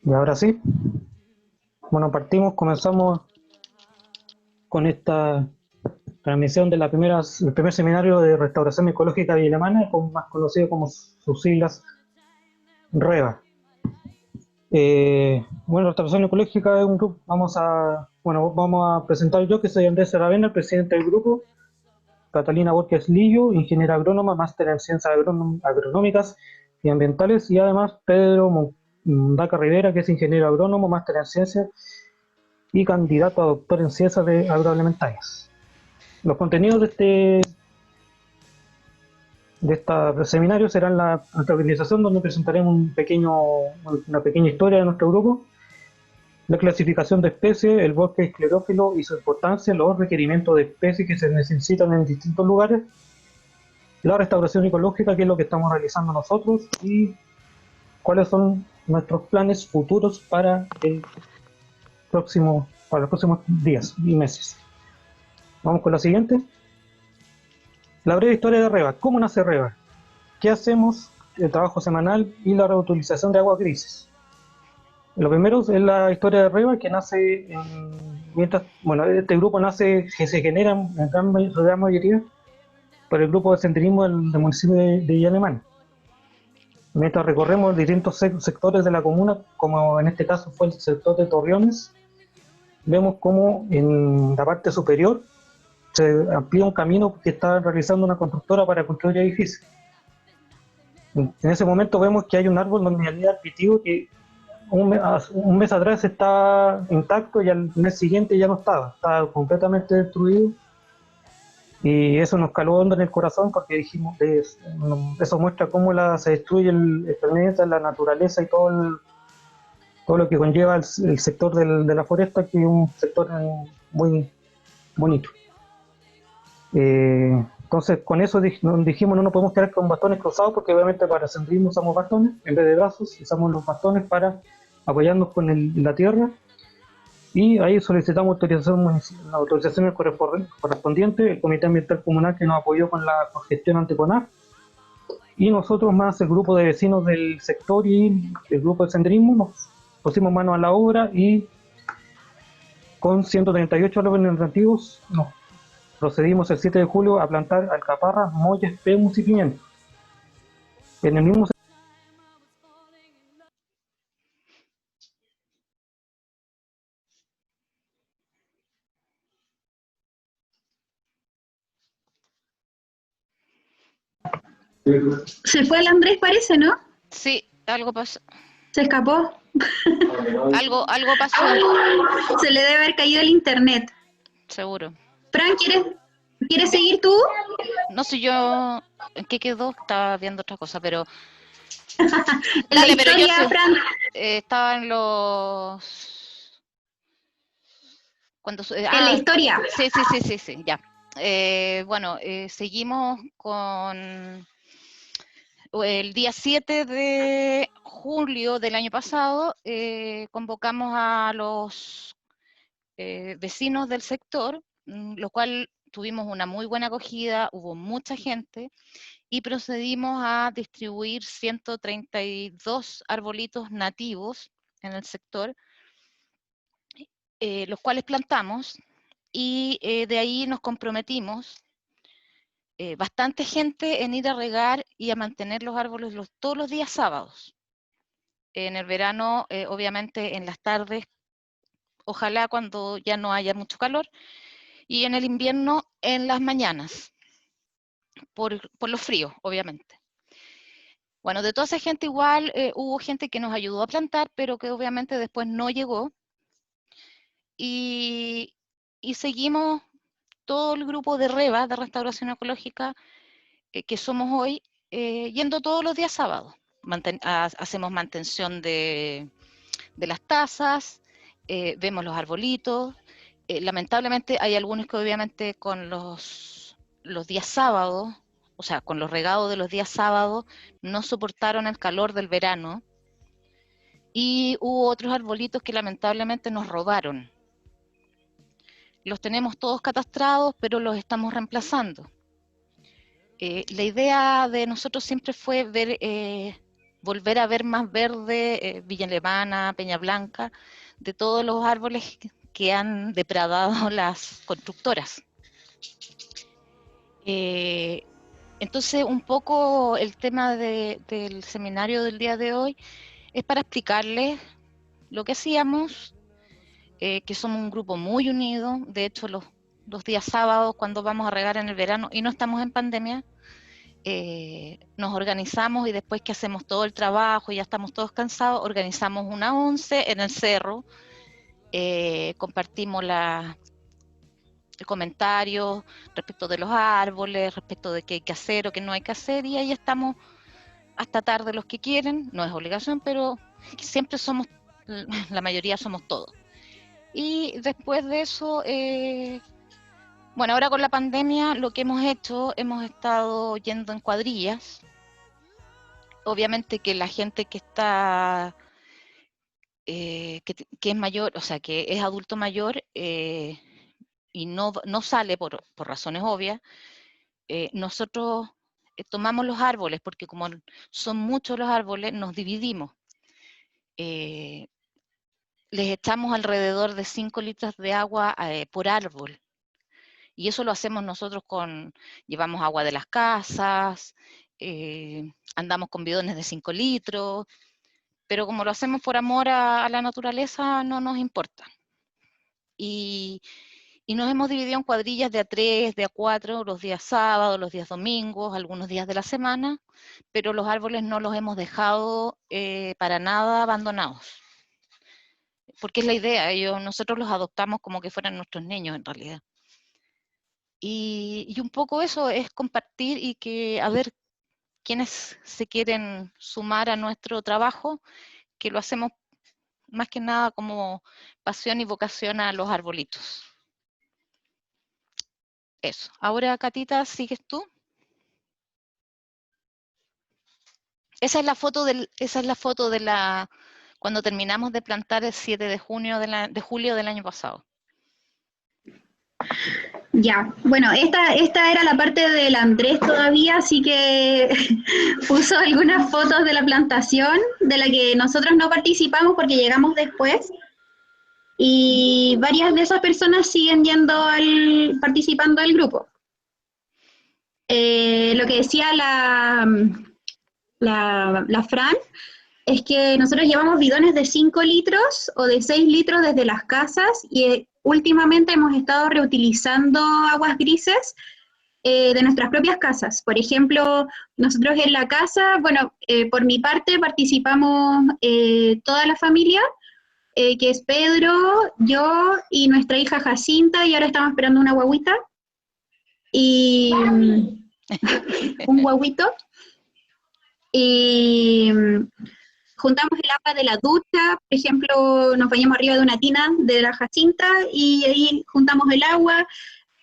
Y ahora sí, bueno, comenzamos con esta transmisión de el primer seminario de restauración ecológica de alemana, más conocido como sus siglas REVA. Bueno, restauración ecológica es un grupo, vamos a presentar yo, que soy Andrés Aravena, el presidente del grupo, Catalina Borges Lillo, ingeniera agrónoma, máster en ciencias agronómicas y ambientales, y además Pedro Mundaca Rivera, que es ingeniero agrónomo, máster en ciencias y candidato a doctor en ciencias agroalimentarias. Los contenidos de este seminario serán nuestra organización, donde presentaremos una pequeña historia de nuestro grupo, la clasificación de especies, el bosque esclerófilo y su importancia, los requerimientos de especies que se necesitan en distintos lugares, la restauración ecológica, que es lo que estamos realizando nosotros, y cuáles son nuestros planes futuros para los próximos días y meses. Vamos con la siguiente. La breve historia de REVA. ¿Cómo nace REVA? ¿Qué hacemos? El trabajo semanal y la reutilización de agua grises. Lo primero es la historia de REVA, que este grupo nace, que se genera en gran mayoría por el grupo de senderismo del municipio de Villa Alemana. Mientras recorremos distintos sectores de la comuna, como en este caso fue el sector de Torreones, vemos cómo en la parte superior se amplía un camino que está realizando una constructora para construir edificios. En ese momento vemos que hay un árbol donde había pitido que un mes atrás estaba intacto y al mes siguiente ya no estaba completamente destruido. Y eso nos caló hondo en el corazón porque dijimos, eso muestra cómo se destruye el planeta, la naturaleza y todo lo que conlleva el sector de la foresta, que es un sector muy bonito. Entonces, con eso dijimos, no nos podemos quedar con bastones cruzados, porque obviamente para senderismo usamos bastones en vez de brazos, usamos los bastones para apoyarnos con la tierra, y ahí solicitamos la autorización correspondiente, el Comité Ambiental Comunal, que nos apoyó con la cogestión ante CONAF, y nosotros más el grupo de vecinos del sector y el grupo de senderismo nos pusimos manos a la obra, y con 138 árboles nativos nos procedimos el 7 de julio a plantar alcaparras, molles, pemus y pimientos. En el mismo Se fue el Andrés, parece, ¿no? Sí, algo pasó. Se escapó. Algo pasó, Se le debe haber caído el internet. seguro. Fran, ¿quieres seguir tú? No sé yo en qué quedó, estaba viendo otra cosa, pero La dale, pero yo historia, sé, Fran. estaban los En la historia. sí, ya. Bueno, seguimos con el día 7 de julio del año pasado, convocamos a los vecinos del sector, lo cual tuvimos una muy buena acogida, hubo mucha gente, y procedimos a distribuir 132 arbolitos nativos en el sector, los cuales plantamos, y de ahí nos comprometimos bastante gente en ir a regar y a mantener los árboles todos los días sábados. En el verano, obviamente en las tardes, ojalá cuando ya no haya mucho calor, y en el invierno en las mañanas, por los fríos, obviamente. Bueno, de toda esa gente igual hubo gente que nos ayudó a plantar, pero que obviamente después no llegó, y seguimos todo el grupo de REVA, de Restauración Ecológica, que somos hoy, yendo todos los días sábados. Hacemos mantención de las tazas, vemos los arbolitos. Lamentablemente hay algunos que obviamente con los días sábados, o sea, con los regados de los días sábados, no soportaron el calor del verano, y hubo otros arbolitos que lamentablemente nos robaron. Los tenemos todos catastrados, pero los estamos reemplazando. La idea de nosotros siempre fue ver volver a ver más verde Villa Alemana, Peña Blanca, de todos los árboles que han depredado las constructoras. Entonces, un poco el tema del seminario del día de hoy es para explicarles lo que hacíamos, que somos un grupo muy unido. De hecho, los días sábados, cuando vamos a regar en el verano y no estamos en pandemia, nos organizamos, y después que hacemos todo el trabajo y ya estamos todos cansados, organizamos una once en el cerro, compartimos comentarios respecto de los árboles, respecto de qué hay que hacer o qué no hay que hacer, y ahí estamos hasta tarde los que quieren. No es obligación, pero siempre somos, la mayoría somos todos. Y después de eso, bueno, ahora con la pandemia lo que hemos hecho, hemos estado yendo en cuadrillas. Obviamente que la gente que está, que es mayor, o sea, que es adulto mayor, y no sale por razones obvias, nosotros tomamos los árboles, porque como son muchos los árboles, nos dividimos. Les echamos alrededor de 5 litros de agua por árbol. Y eso lo hacemos nosotros llevamos agua de las casas, andamos con bidones de 5 litros, pero como lo hacemos por amor a la naturaleza, no nos importa. Y nos hemos dividido en cuadrillas de a 3, de a 4, los días sábados, los días domingos, algunos días de la semana, pero los árboles no los hemos dejado para nada abandonados. Porque es la idea, nosotros los adoptamos como que fueran nuestros niños en realidad. Y un poco eso es compartir, y que a ver quiénes se quieren sumar a nuestro trabajo, que lo hacemos más que nada como pasión y vocación a los arbolitos. Eso. Ahora, Catita, ¿sigues tú? Esa es la foto cuando terminamos de plantar el 7 de julio del año pasado. Ya, bueno, esta era la parte del Andrés todavía, así que puso algunas fotos de la plantación, de la que nosotros no participamos porque llegamos después, y varias de esas personas siguen participando del grupo. Lo que decía la Fran es que nosotros llevamos bidones de 5 litros o de 6 litros desde las casas, y últimamente hemos estado reutilizando aguas grises de nuestras propias casas. Por ejemplo, nosotros en la casa, bueno, por mi parte participamos toda la familia, que es Pedro, yo y nuestra hija Jacinta, y ahora estamos esperando una guaguita, y un guaguito, y juntamos el agua de la ducha. Por ejemplo, nos bañamos arriba de una tina de la Jacinta y ahí juntamos el agua.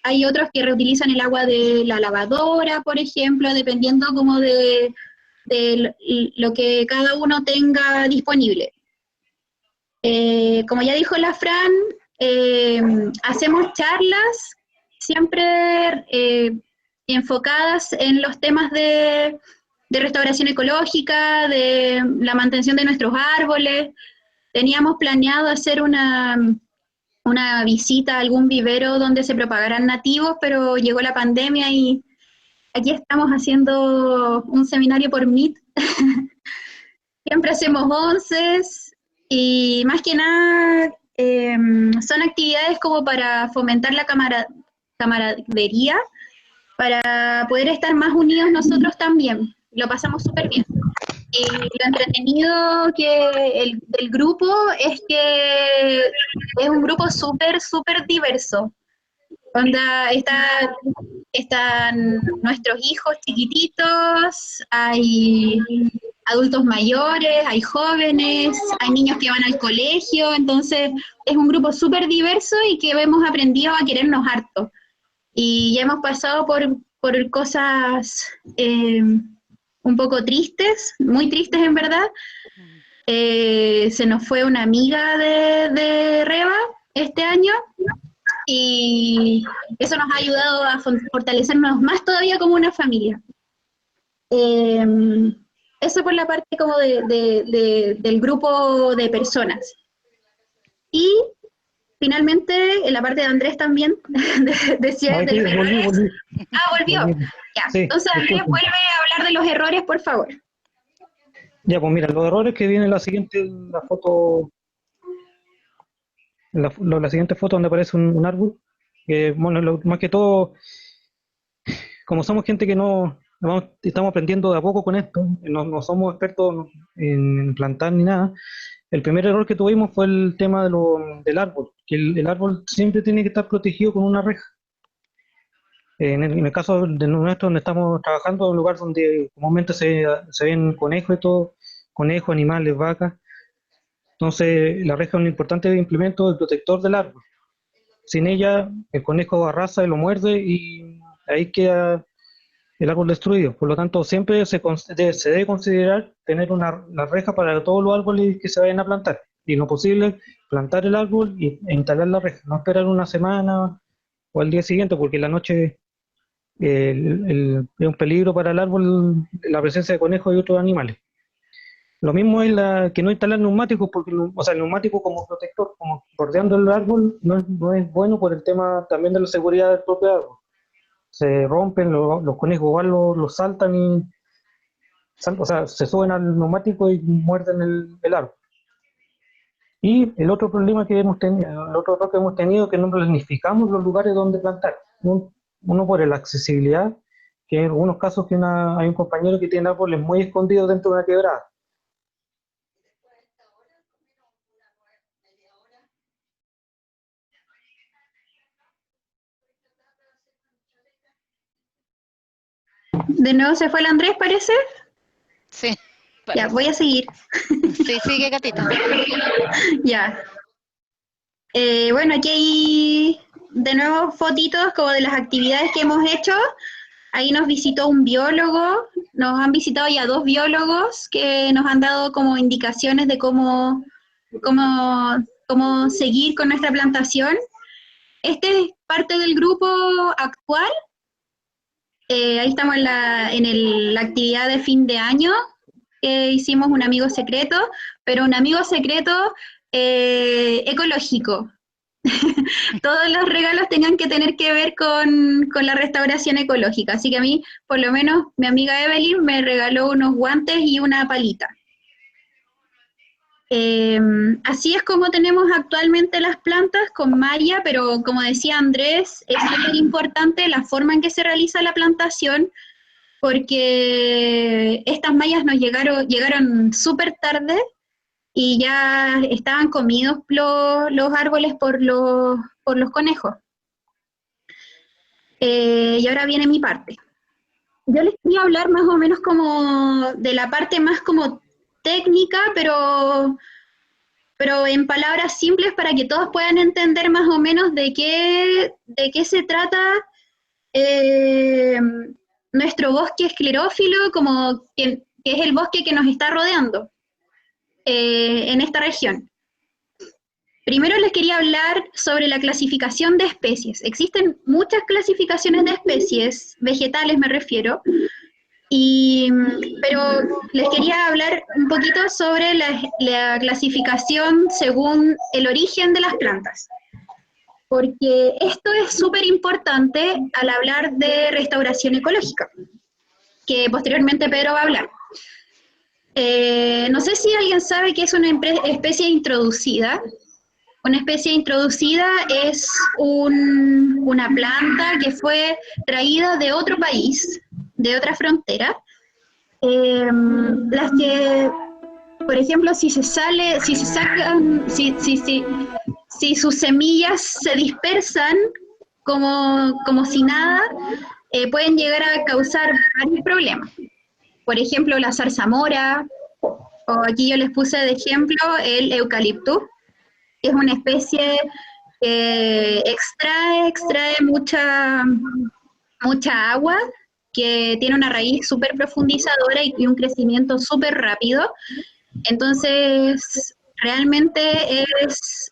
Hay otros que reutilizan el agua de la lavadora, por ejemplo, dependiendo como de lo que cada uno tenga disponible. Como ya dijo la Fran, hacemos charlas siempre enfocadas en los temas de restauración ecológica, de la mantención de nuestros árboles. Teníamos planeado hacer una visita a algún vivero donde se propagaran nativos, pero llegó la pandemia y aquí estamos haciendo un seminario por Meet. Siempre hacemos onces, y más que nada son actividades como para fomentar la camaradería, para poder estar más unidos nosotros también. Lo pasamos súper bien. Y lo entretenido del grupo es que es un grupo súper, súper diverso. Están nuestros hijos chiquititos, hay adultos mayores, hay jóvenes, hay niños que van al colegio, entonces es un grupo súper diverso y que hemos aprendido a querernos harto. Y ya hemos pasado por cosas un poco tristes, muy tristes en verdad. Se nos fue una amiga de Reba este año, y eso nos ha ayudado a fortalecernos más todavía como una familia. Eso por la parte como del grupo de personas. Y finalmente, en la parte de Andrés también, decía Ahí de los errores. volví. Ah, volvió. Volví. Ya. Sí, Entonces, Andrés, disculpen. vuelve a hablar de los errores, por favor. Ya, pues mira, los errores que viene en la siguiente, la foto, la siguiente foto donde aparece un árbol, que bueno, más que todo, como somos gente que estamos aprendiendo de a poco con esto, no somos expertos en plantar ni nada, el primer error que tuvimos fue el tema del árbol, que el árbol siempre tiene que estar protegido con una reja. En el caso de nuestro, donde estamos trabajando, un lugar donde comúnmente se ven conejos y todo, conejos, animales, vacas. Entonces, la reja es un importante implemento del protector del árbol. Sin ella, el conejo arrasa y lo muerde y ahí queda el árbol destruido. Por lo tanto, siempre se debe considerar tener una reja para todos los árboles que se vayan a plantar. Y lo posible, plantar el árbol e instalar la reja. No esperar una semana o al día siguiente, porque la noche es un peligro para el árbol la presencia de conejos y otros animales. Lo mismo es que no instalar neumáticos, porque o sea, el neumático como protector, como bordeando el árbol, no es bueno por el tema también de la seguridad del propio árbol. Se rompen, los conejos igual los saltan y o sea, se suben al neumático y muerden el árbol. Y el otro problema que hemos tenido, el otro error que hemos tenido es que no planificamos los lugares donde plantar. Uno por la accesibilidad, que en algunos casos hay un compañero que tiene árboles muy escondidos dentro de una quebrada. De nuevo se fue el Andrés, parece. Sí, Ya, parece. voy a seguir. Sí, sigue, Catita. Ya. Bueno, aquí hay de nuevo fotitos como de las actividades que hemos hecho. Ahí nos visitó un biólogo, nos han visitado ya 2 biólogos que nos han dado como indicaciones de cómo seguir con nuestra plantación. Este es parte del grupo actual. Ahí estamos en la actividad de fin de año, que hicimos un amigo secreto, pero un amigo secreto ecológico. Todos los regalos tengan que tener que ver con la restauración ecológica. Así que a mí, por lo menos, mi amiga Evelyn me regaló unos guantes y una palita. Así es como tenemos actualmente las plantas con malla, pero como decía Andrés, es súper importante la forma en que se realiza la plantación, porque estas mallas nos llegaron súper tarde y ya estaban comidos los árboles por los conejos. Y ahora viene mi parte. Yo les quería hablar más o menos como de la parte más como técnica, pero en palabras simples para que todos puedan entender más o menos de qué se trata eh, nuestro bosque esclerófilo, como que es el bosque que nos está rodeando en esta región. Primero les quería hablar sobre la clasificación de especies. Existen muchas clasificaciones de especies, vegetales me refiero, pero les quería hablar un poquito sobre la clasificación según el origen de las plantas, porque esto es súper importante al hablar de restauración ecológica, que posteriormente Pedro va a hablar. No sé si alguien sabe qué es una especie introducida. Una especie introducida es una planta que fue traída de otro país, de otra frontera. Las que, por ejemplo, si sus semillas se dispersan como si nada, pueden llegar a causar varios problemas. Por ejemplo, la zarzamora, o aquí yo les puse de ejemplo el eucaliptus, que es una especie que extrae mucha agua, que tiene una raíz súper profundizadora y un crecimiento súper rápido. Entonces, realmente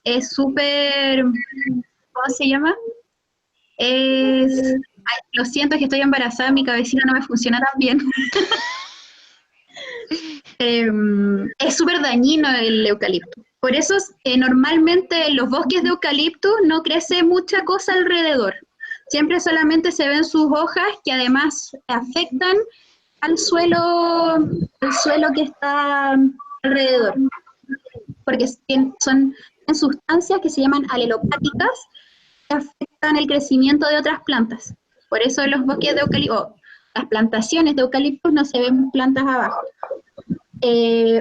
es súper, ¿cómo se llama? Ay, lo siento, es que estoy embarazada, mi cabecita no me funciona tan bien. es súper dañino el eucalipto. Por eso normalmente en los bosques de eucalipto no crece mucha cosa alrededor. Siempre solamente se ven sus hojas que además afectan al suelo que está alrededor. Porque son sustancias que se llaman alelopáticas que afectan el crecimiento de otras plantas. Por eso en los bosques de eucalipto, las plantaciones de eucaliptos no se ven plantas abajo.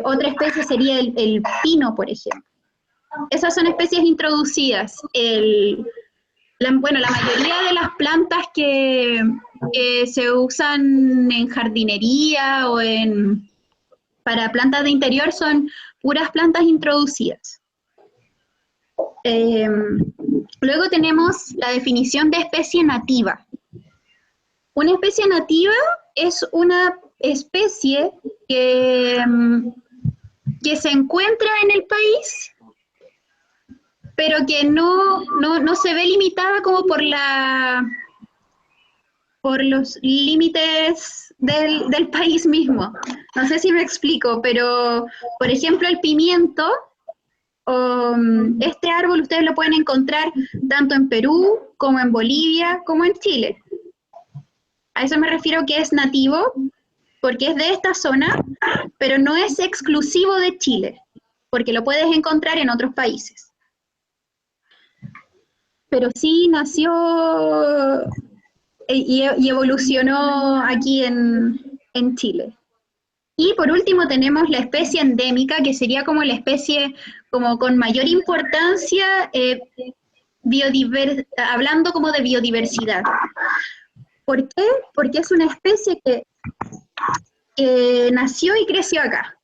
Otra especie sería el pino, por ejemplo. Esas son especies introducidas. La mayoría de las plantas que se usan en jardinería o para plantas de interior son puras plantas introducidas. Luego tenemos la definición de especie nativa. Una especie nativa es una especie que se encuentra en el país, pero que no se ve limitada como por los límites del país mismo. No sé si me explico, pero por ejemplo el pimiento, este árbol ustedes lo pueden encontrar tanto en Perú como en Bolivia como en Chile. A eso me refiero que es nativo, porque es de esta zona, pero no es exclusivo de Chile, porque lo puedes encontrar en otros países. Pero sí nació y evolucionó aquí en Chile. Y por último tenemos la especie endémica, que sería como la especie como con mayor importancia, hablando como de biodiversidad. ¿Por qué? Porque es una especie que nació y creció acá.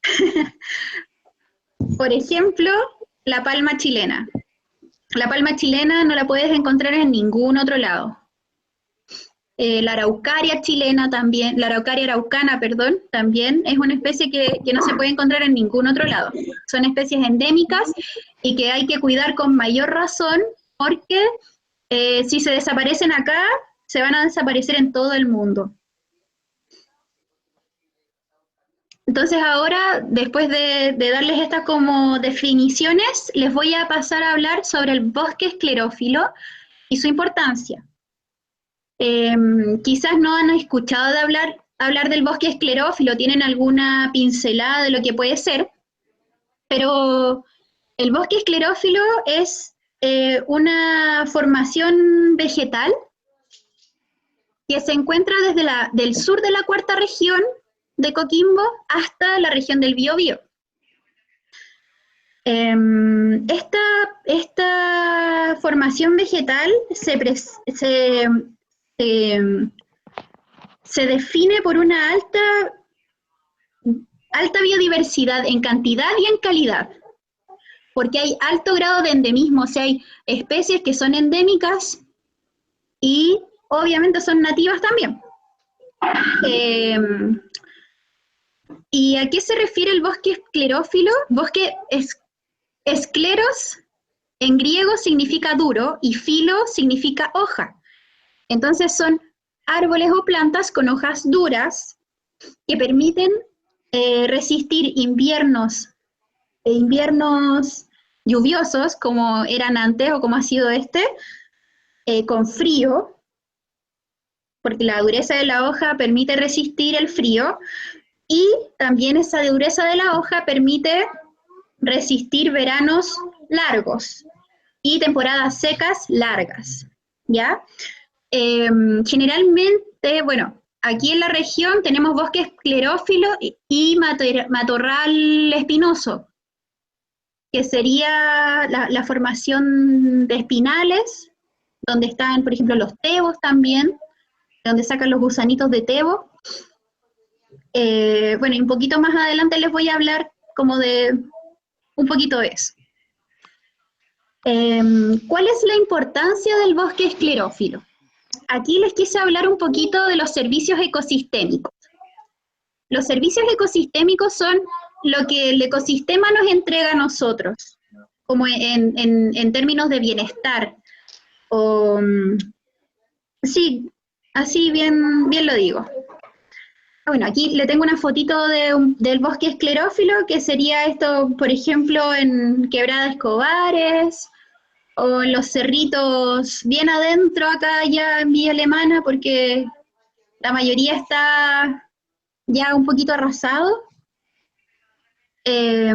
Por ejemplo, la palma chilena. La palma chilena no la puedes encontrar en ningún otro lado. La araucaria chilena también, la araucaria araucana, perdón, también es una especie que no se puede encontrar en ningún otro lado. Son especies endémicas y que hay que cuidar con mayor razón porque si se desaparecen acá, se van a desaparecer en todo el mundo. Entonces ahora, después de darles estas como definiciones, les voy a pasar a hablar sobre el bosque esclerófilo y su importancia. Quizás no han escuchado de hablar del bosque esclerófilo, tienen alguna pincelada de lo que puede ser, pero el bosque esclerófilo es una formación vegetal que se encuentra desde del sur de la cuarta región de Coquimbo hasta la región del Biobío. Esta formación vegetal se define por una alta biodiversidad en cantidad y en calidad, porque hay alto grado de endemismo, o sea, hay especies que son endémicas y obviamente son nativas también. ¿Y a qué se refiere el bosque esclerófilo? Bosque escleros en griego significa duro y filo significa hoja. Entonces son árboles o plantas con hojas duras que permiten resistir inviernos lluviosos como eran antes o como ha sido con frío, porque la dureza de la hoja permite resistir el frío y también esa dureza de la hoja permite resistir veranos largos y temporadas secas largas, ¿ya? Generalmente, bueno, aquí en la región tenemos bosque esclerófilo y matorral espinoso, que sería la formación de espinales, donde están, por ejemplo, los tebos también, donde sacan los gusanitos de tebo. Bueno, y un poquito más adelante les voy a hablar como de un poquito de eso. ¿Cuál es la importancia del bosque esclerófilo? Aquí les quise hablar un poquito de los servicios ecosistémicos. Los servicios ecosistémicos son lo que el ecosistema nos entrega a nosotros, como en términos de bienestar. Sí, así bien lo digo. Bueno, aquí le tengo una fotito del bosque esclerófilo, que sería esto, por ejemplo, en Quebrada Escobares, o en los cerritos bien adentro acá ya en Villa Alemana, porque la mayoría está ya un poquito arrasado. Eh,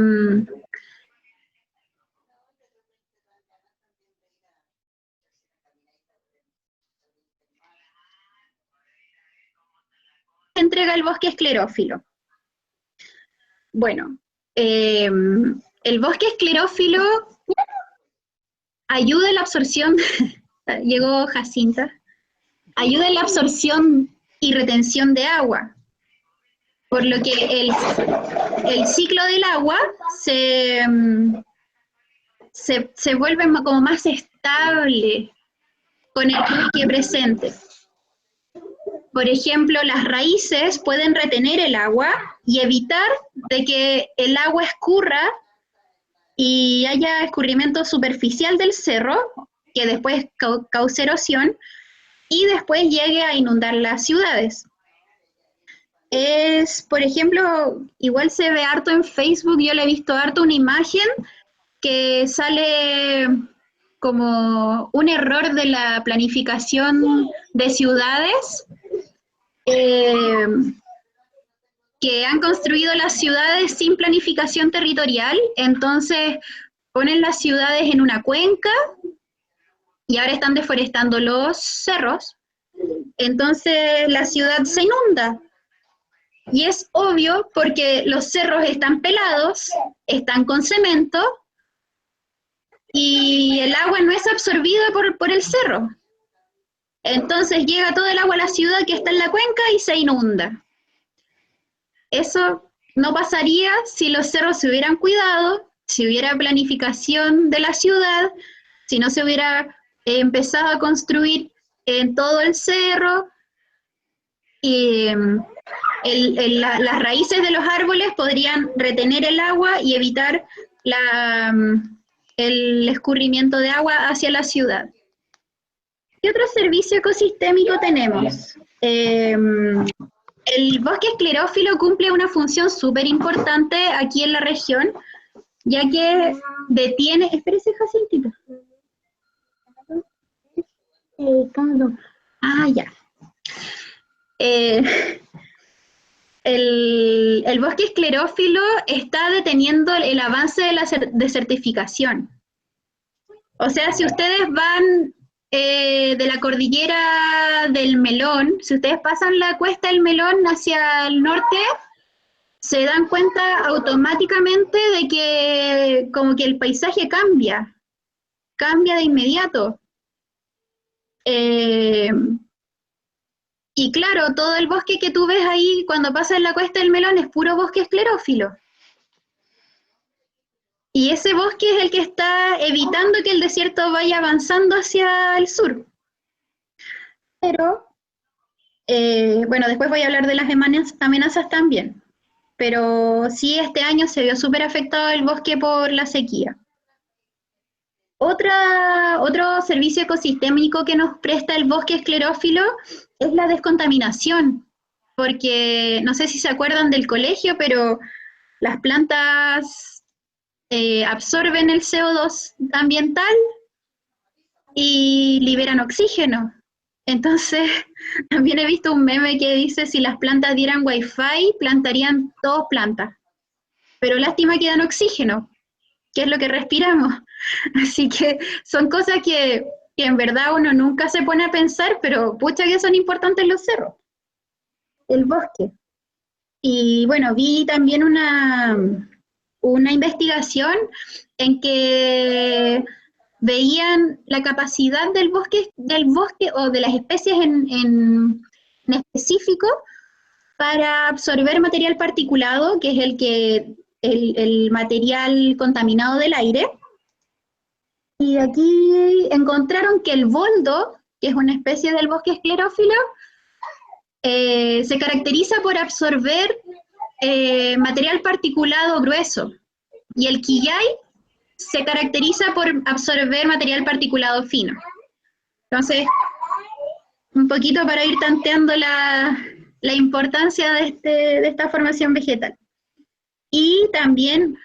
entrega el bosque esclerófilo. Bueno, el bosque esclerófilo ayuda en la absorción, llegó Jacinta, ayuda en la absorción y retención de agua, por lo que el ciclo del agua se vuelve como más estable con el bosque presente. Por ejemplo, las raíces pueden retener el agua y evitar de que el agua escurra y haya escurrimiento superficial del cerro, que después cause erosión, y después llegue a inundar las ciudades. Por ejemplo, igual se ve harto en Facebook, yo le he visto harto una imagen que sale como un error de la planificación de ciudades, que han construido las ciudades sin planificación territorial, entonces ponen las ciudades en una cuenca y ahora están deforestando los cerros, entonces la ciudad se inunda. Y es obvio porque los cerros están pelados, están con cemento y el agua no es absorbida por el cerro. Entonces llega todo el agua a la ciudad que está en la cuenca y se inunda. Eso no pasaría si los cerros se hubieran cuidado, si hubiera planificación de la ciudad, si no se hubiera empezado a construir en todo el cerro, y las raíces de los árboles podrían retener el agua y evitar el escurrimiento de agua hacia la ciudad. ¿Qué otro servicio ecosistémico tenemos? El bosque esclerófilo cumple una función súper importante aquí en la región, ya que detiene... Espérese, Jacintita. Ya. El bosque esclerófilo está deteniendo el avance de la desertificación. O sea, si ustedes van de la cordillera del Melón, si ustedes pasan la cuesta del Melón hacia el norte, se dan cuenta automáticamente de que como que el paisaje cambia de inmediato. Y claro, todo el bosque que tú ves ahí cuando pasas la cuesta del Melón es puro bosque esclerófilo. Y ese bosque es el que está evitando que el desierto vaya avanzando hacia el sur. Pero, bueno, después voy a hablar de las amenazas también. Pero sí, este año se vio súper afectado el bosque por la sequía. Otro servicio ecosistémico que nos presta el bosque esclerófilo es la descontaminación, porque no sé si se acuerdan del colegio, pero las plantas absorben el CO2 ambiental y liberan oxígeno. Entonces, también he visto un meme que dice, si las plantas dieran wifi, plantarían todas plantas. Pero lástima que dan oxígeno, que es lo que respiramos. Así que son cosas que en verdad uno nunca se pone a pensar, pero pucha que son importantes los cerros, el bosque. Y bueno, vi también una investigación en que veían la capacidad del bosque o de las especies en específico para absorber material particulado, que es el material contaminado del aire. Y aquí encontraron que el boldo, que es una especie del bosque esclerófilo, se caracteriza por absorber material particulado grueso. Y el quillay se caracteriza por absorber material particulado fino. Entonces, un poquito para ir tanteando la la importancia de esta formación vegetal. Y también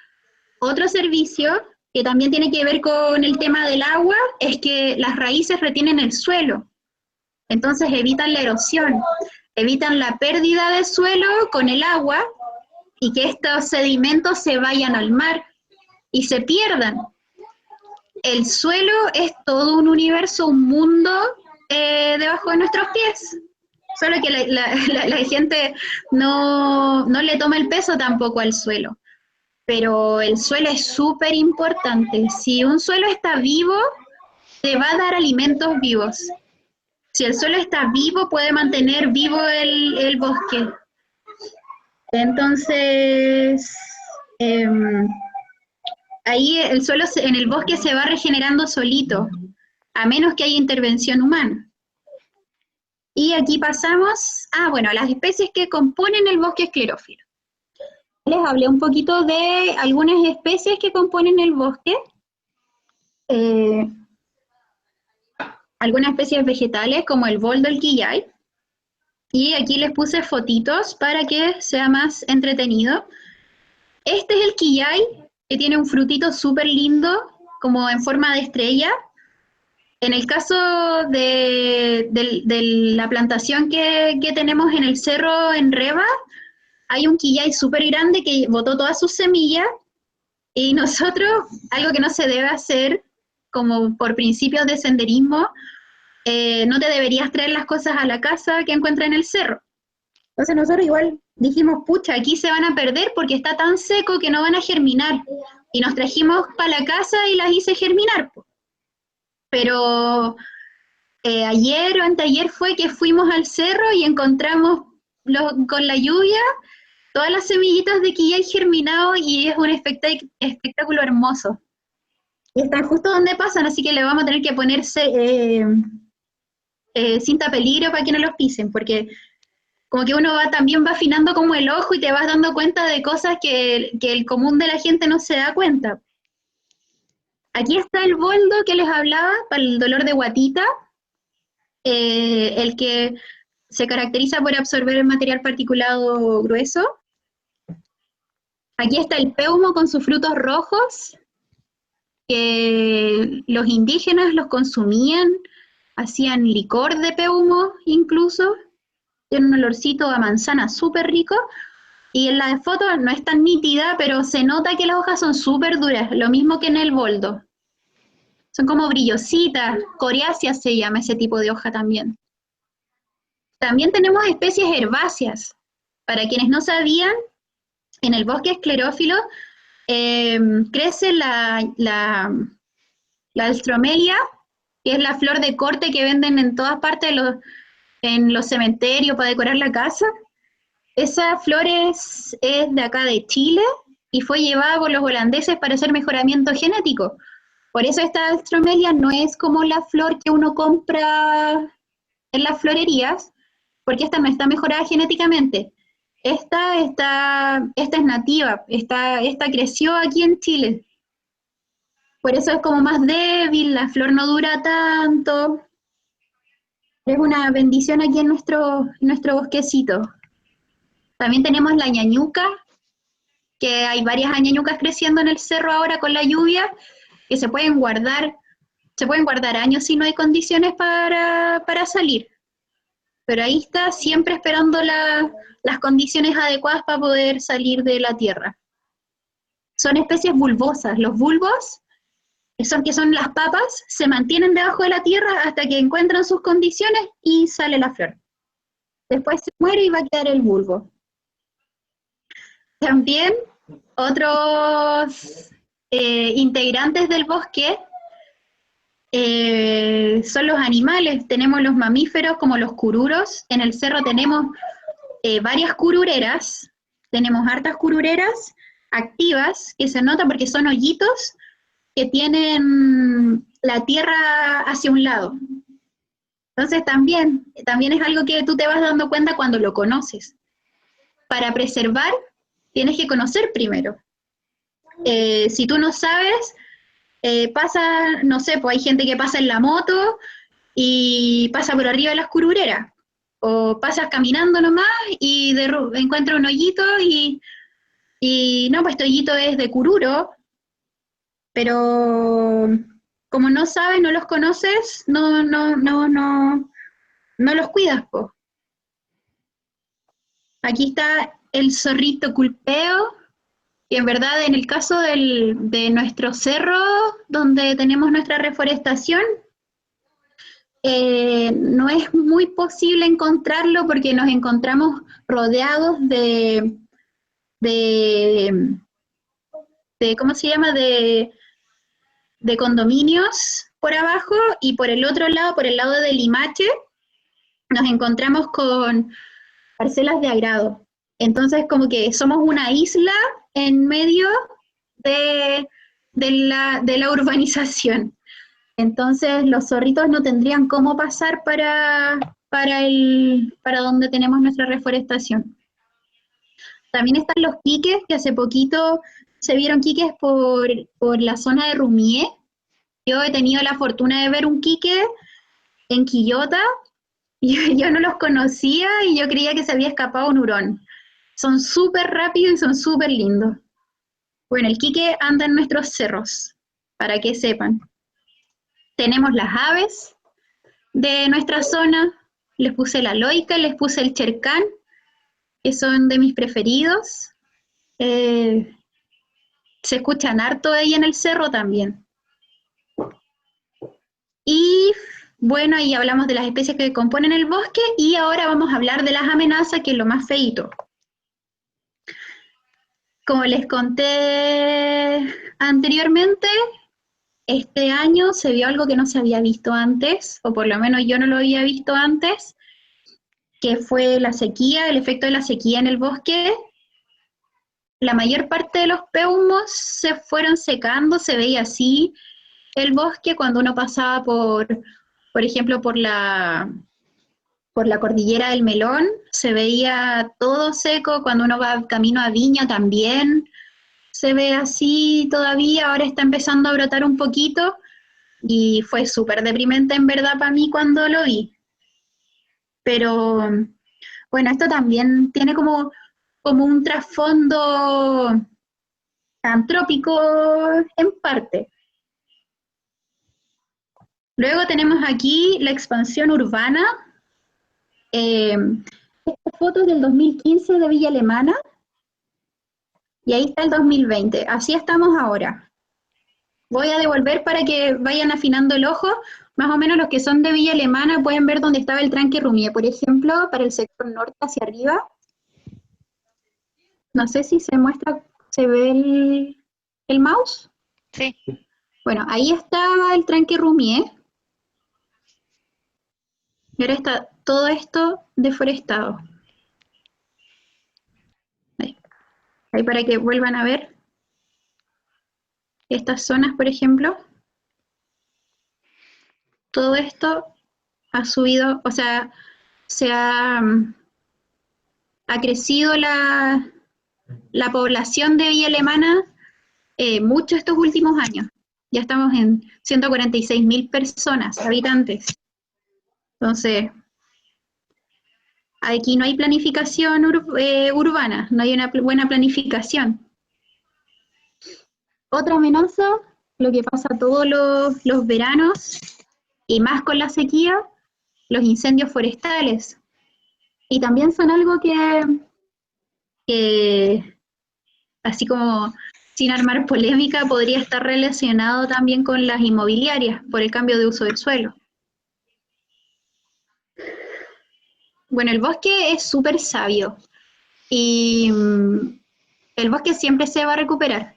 otro servicio que también tiene que ver con el tema del agua es que las raíces retienen el suelo, entonces evitan la erosión, evitan la pérdida de suelo con el agua y que estos sedimentos se vayan al mar y se pierdan. El suelo es todo un universo, un mundo debajo de nuestros pies. Solo que la gente no le toma el peso tampoco al suelo. Pero el suelo es súper importante. Si un suelo está vivo, te va a dar alimentos vivos. Si el suelo está vivo, puede mantener vivo el bosque. Entonces, ahí el suelo en el bosque se va regenerando solito, a menos que haya intervención humana. Y aquí pasamos a las especies que componen el bosque esclerófilo. Les hablé un poquito de algunas especies que componen el bosque. Algunas especies vegetales como el boldo, el quillay. Y aquí les puse fotitos para que sea más entretenido. Este es el quillay, que tiene un frutito súper lindo, como en forma de estrella. En el caso de la plantación que tenemos en el cerro en Reba, hay un quillay súper grande que botó todas sus semillas, y nosotros, algo que no se debe hacer, como por principios de senderismo, no te deberías traer las cosas a la casa que encuentras en el cerro. Entonces nosotros igual dijimos, pucha, aquí se van a perder porque está tan seco que no van a germinar. Y nos trajimos para la casa y las hice germinar. Pero ayer o anteayer fue que fuimos al cerro y encontramos con la lluvia todas las semillitas de quillay germinado y es un espectáculo hermoso. Y están justo donde pasan, así que le vamos a tener que ponerse cinta peligro para que no los pisen, porque como que uno también va afinando como el ojo y te vas dando cuenta de cosas que el común de la gente no se da cuenta. Aquí está el boldo que les hablaba para el dolor de guatita, el que se caracteriza por absorber el material particulado grueso. Aquí está el peumo con sus frutos rojos, que los indígenas los consumían, hacían licor de peumo incluso, tiene un olorcito a manzana súper rico, y en la foto no es tan nítida, pero se nota que las hojas son súper duras, lo mismo que en el boldo. Son como brillositas, coriáceas se llama ese tipo de hoja también. También tenemos especies herbáceas. Para quienes no sabían, en el bosque esclerófilo crece la alstroemelia, que es la flor de corte que venden en todas partes en los cementerios para decorar la casa. Esa flor es de acá de Chile y fue llevada por los holandeses para hacer mejoramiento genético. Por eso esta alstroemelia no es como la flor que uno compra en las florerías, porque esta no está mejorada genéticamente. Esta es nativa, esta creció aquí en Chile. Por eso es como más débil, la flor no dura tanto. Es una bendición aquí en nuestro bosquecito. También tenemos la ñañuca, que hay varias ñañucas creciendo en el cerro ahora con la lluvia, que se pueden guardar años si no hay condiciones para salir. Pero ahí está, siempre esperando las condiciones adecuadas para poder salir de la tierra. Son especies bulbosas. Los bulbos, que son las papas, se mantienen debajo de la tierra hasta que encuentran sus condiciones y sale la flor. Después se muere y va a quedar el bulbo. También otros integrantes del bosque son los animales. Tenemos los mamíferos como los cururos. En el cerro tenemos varias curureras, tenemos hartas curureras activas, que se nota porque son hoyitos que tienen la tierra hacia un lado. Entonces también es algo que tú te vas dando cuenta cuando lo conoces. Para preservar, tienes que conocer primero. Si tú no sabes, no sé, pues hay gente que pasa en la moto y pasa por arriba de las curureras. o pasas caminando nomás y encuentras un hoyito y no, pues este hoyito es de cururo, pero como no sabes, no los conoces, no los cuidas, po. Aquí está el zorrito culpeo, y en verdad en el caso de nuestro cerro, donde tenemos nuestra reforestación, no es muy posible encontrarlo porque nos encontramos rodeados de, ¿cómo se llama? De condominios por abajo, y por el otro lado, por el lado de Limache, nos encontramos con parcelas de agrado. Entonces, como que somos una isla en medio de la urbanización. Entonces, los zorritos no tendrían cómo pasar para donde tenemos nuestra reforestación. También están los quiques, que hace poquito se vieron quiques por la zona de Rumié. Yo he tenido la fortuna de ver un quique en Quillota. Yo no los conocía y yo creía que se había escapado un hurón. Son súper rápidos y son súper lindos. Bueno, el quique anda en nuestros cerros, para que sepan. Tenemos las aves de nuestra zona. Les puse la loica, les puse el chercán, que son de mis preferidos. Se escuchan harto ahí en el cerro también. Y bueno, ahí hablamos de las especies que componen el bosque, y ahora vamos a hablar de las amenazas, que es lo más feíto. Como les conté anteriormente, este año se vio algo que no se había visto antes, o por lo menos yo no lo había visto antes, que fue la sequía, el efecto de la sequía en el bosque. La mayor parte de los peumos se fueron secando, se veía así el bosque cuando uno pasaba por ejemplo, por la cordillera del Melón, se veía todo seco. Cuando uno va camino a Viña también se ve así todavía. Ahora está empezando a brotar un poquito, y fue súper deprimente en verdad para mí cuando lo vi. Pero bueno, esto también tiene como un trasfondo antrópico en parte. Luego tenemos aquí la expansión urbana. Esta foto es del 2015 de Villa Alemana, y ahí está el 2020. Así estamos ahora. Voy a devolver para que vayan afinando el ojo. Más o menos los que son de Villa Alemana pueden ver dónde estaba el tranque Rumié, por ejemplo, para el sector norte hacia arriba. No sé si se muestra, se ve el mouse. Sí. Bueno, ahí estaba el tranque Rumié. Y ahora está todo esto deforestado. Ahí para que vuelvan a ver estas zonas, por ejemplo. Todo esto ha subido, o sea, ha crecido la población de Villa Alemana mucho estos últimos años. Ya estamos en 146.000 personas, habitantes. Entonces, aquí no hay planificación urbana, no hay una buena planificación. Otra amenaza, lo que pasa todos los veranos, y más con la sequía, los incendios forestales. Y también son algo que así como sin armar polémica, podría estar relacionado también con las inmobiliarias por el cambio de uso del suelo. Bueno, el bosque es súper sabio, y el bosque siempre se va a recuperar.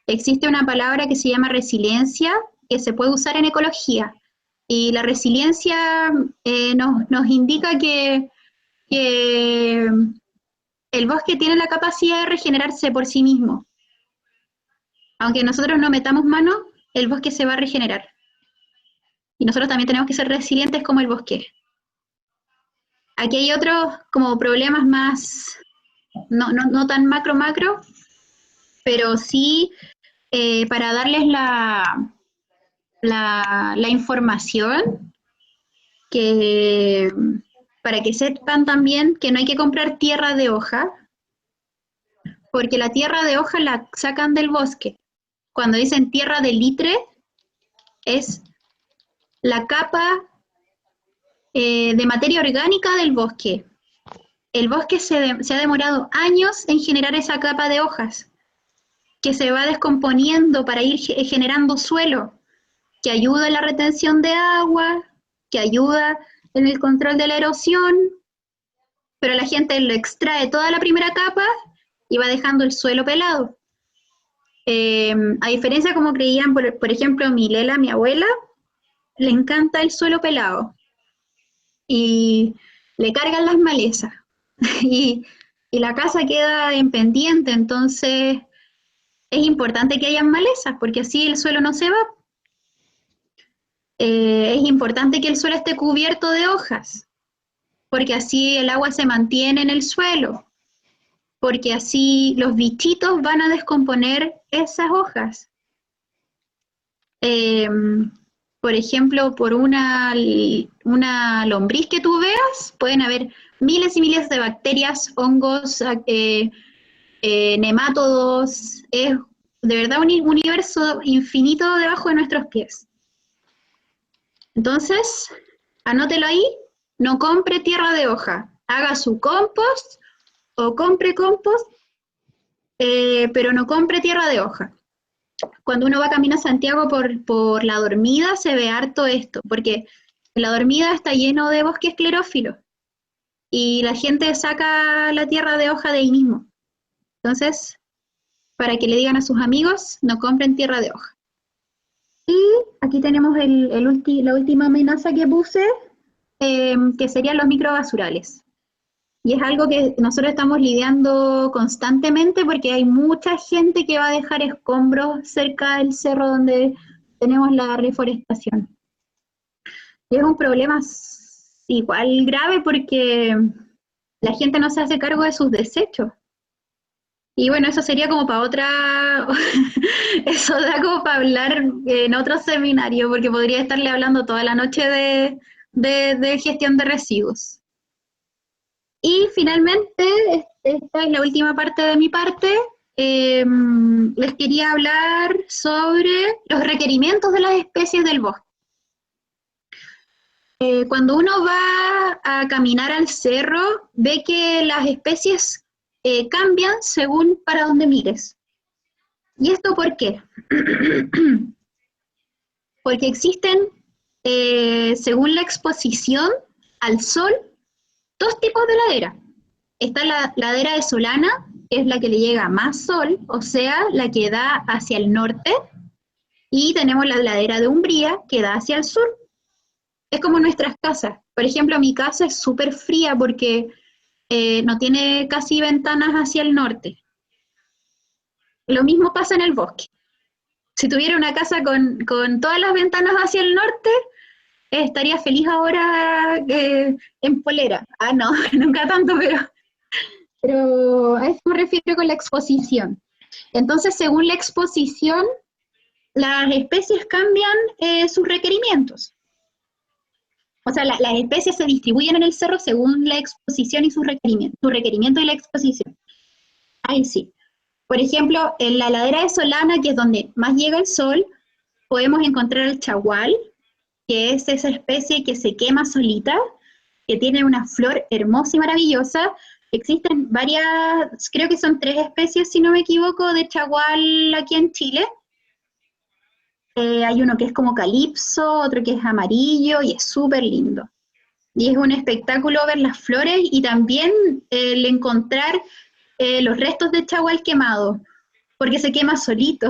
Existe una palabra que se llama resiliencia, que se puede usar en ecología, y la resiliencia nos indica que el bosque tiene la capacidad de regenerarse por sí mismo. Aunque nosotros no metamos mano, el bosque se va a regenerar. Y nosotros también tenemos que ser resilientes como el bosque. Aquí hay otros como problemas más, no tan macro, pero sí para darles la información que para que sepan también que no hay que comprar tierra de hoja, porque la tierra de hoja la sacan del bosque. Cuando dicen tierra de litre, es la capa de materia orgánica del bosque. El bosque se ha demorado años en generar esa capa de hojas, que se va descomponiendo para ir generando suelo, que ayuda en la retención de agua, que ayuda en el control de la erosión, pero la gente lo extrae toda la primera capa y va dejando el suelo pelado. A diferencia como creían, por ejemplo, Milela, mi abuela, le encanta el suelo pelado y le cargan las malezas y la casa queda en pendiente, entonces es importante que hayan malezas porque así el suelo no se va. Es importante que el suelo esté cubierto de hojas porque así el agua se mantiene en el suelo, porque así los bichitos van a descomponer esas hojas. Por ejemplo, por una lombriz que tú veas, pueden haber miles y miles de bacterias, hongos, nemátodos. Es de verdad un universo infinito debajo de nuestros pies. Entonces, anótelo ahí, no compre tierra de hoja, haga su compost o compre compost, pero no compre tierra de hoja. Cuando uno va camino a Santiago por La Dormida se ve harto esto, porque La Dormida está lleno de bosque esclerófilo y la gente saca la tierra de hoja de ahí mismo. Entonces, para que le digan a sus amigos, no compren tierra de hoja. Y aquí tenemos la última amenaza que puse, que serían los microbasurales. Y es algo que nosotros estamos lidiando constantemente porque hay mucha gente que va a dejar escombros cerca del cerro donde tenemos la reforestación. Y es un problema igual grave porque la gente no se hace cargo de sus desechos. Y bueno, eso sería como para otra, eso da como para hablar en otro seminario, porque podría estarle hablando toda la noche de gestión de residuos. Y finalmente, esta es la última parte de mi parte, les quería hablar sobre los requerimientos de las especies del bosque. Cuando uno va a caminar al cerro, ve que las especies cambian según para dónde mires. ¿Y esto por qué? Porque existen, según la exposición al sol, dos tipos de ladera. Está la ladera de Solana, que es la que le llega más sol, o sea, la que da hacia el norte, y tenemos la ladera de Umbría, que da hacia el sur. Es como nuestras casas. Por ejemplo, mi casa es súper fría porque no tiene casi ventanas hacia el norte. Lo mismo pasa en el bosque. Si tuviera una casa con todas las ventanas hacia el norte, estaría feliz ahora en polera. Ah, no, nunca tanto, pero a eso me refiero con la exposición. Entonces, según la exposición, las especies cambian sus requerimientos. O sea, las especies se distribuyen en el cerro según la exposición y su requerimiento y la exposición. Ahí sí. Por ejemplo, en la ladera de Solana, que es donde más llega el sol, podemos encontrar el chagual, que es esa especie que se quema solita, que tiene una flor hermosa y maravillosa. Existen varias, creo que son 3 especies, si no me equivoco, de chagual aquí en Chile. Hay uno que es como calipso, otro que es amarillo, y es súper lindo. Y es un espectáculo ver las flores y también el encontrar los restos de chagual quemado, porque se quema solito.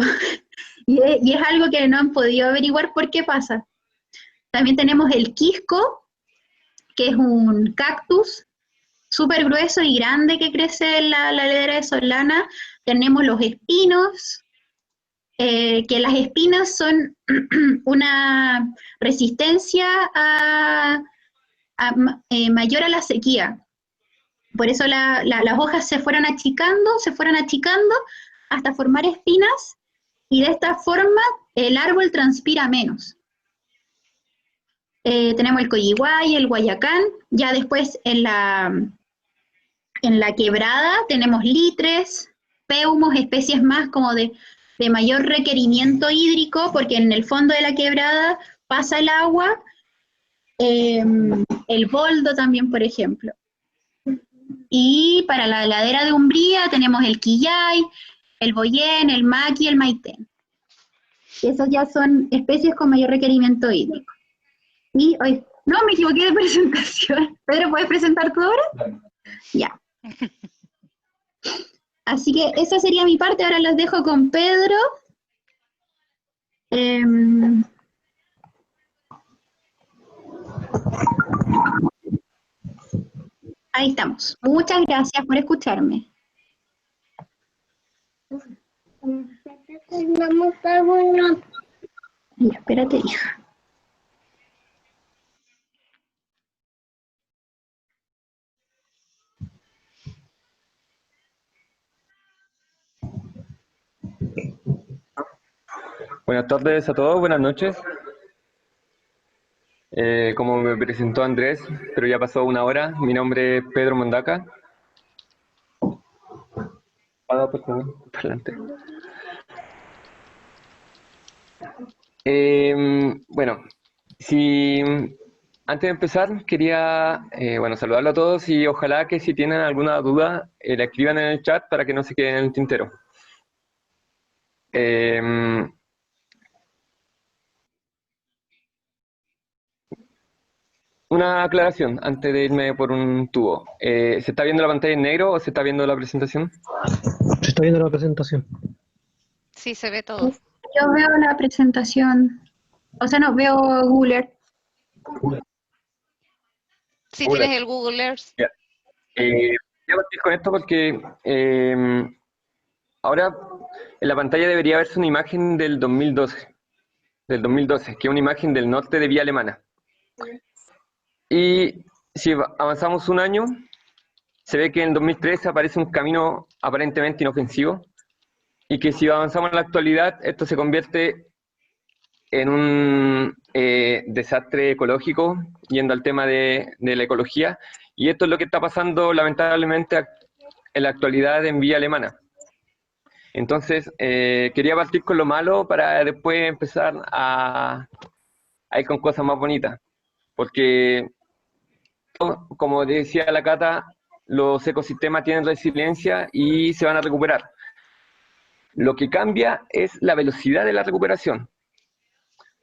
y es algo que no han podido averiguar por qué pasa. También tenemos el quisco, que es un cactus súper grueso y grande que crece en la ladera de Solana. Tenemos los espinos, que las espinas son una resistencia mayor a la sequía. Por eso las hojas se fueron achicando hasta formar espinas, y de esta forma el árbol transpira menos. tenemos el Coyihuay, el Guayacán, ya después en la quebrada tenemos litres, peumos, especies más como de mayor requerimiento hídrico, porque en el fondo de la quebrada pasa el agua, el boldo también, por ejemplo. Y para la ladera de Umbría tenemos el Quillay, el Boyén, el Maqui y el Maitén. Esos ya son especies con mayor requerimiento hídrico. Y hoy, no, me equivoqué de presentación. Pedro, ¿puedes presentar tú ahora? Ya. Así que esa sería mi parte, ahora los dejo con Pedro. Ahí estamos. Muchas gracias por escucharme. Ya, espérate, hija. Buenas tardes a todos, buenas noches. Como me presentó Andrés, pero ya pasó una hora, mi nombre es Pedro Mondaca. Bueno, antes de empezar quería saludarlo a todos y ojalá que si tienen alguna duda la escriban en el chat para que no se queden en el tintero. Una aclaración antes de irme por un tubo. ¿Se está viendo la pantalla en negro o se está viendo la presentación? Se está viendo la presentación. Sí, se ve todo. Yo veo la presentación. O sea, no, veo Google Earth. Sí, Google tienes el Google Earth. Ya. Voy a partir con esto porque ahora en la pantalla debería verse una imagen del 2012, que es una imagen del norte de Vía Alemana. Y si avanzamos un año, se ve que en 2013 aparece un camino aparentemente inofensivo y que si avanzamos en la actualidad, esto se convierte en un desastre ecológico, yendo al tema de la ecología, y esto es lo que está pasando lamentablemente en la actualidad en Vía Alemana. Entonces, quería partir con lo malo para después empezar a ir con cosas más bonitas, porque, como decía la Cata, los ecosistemas tienen resiliencia y se van a recuperar. Lo que cambia es la velocidad de la recuperación.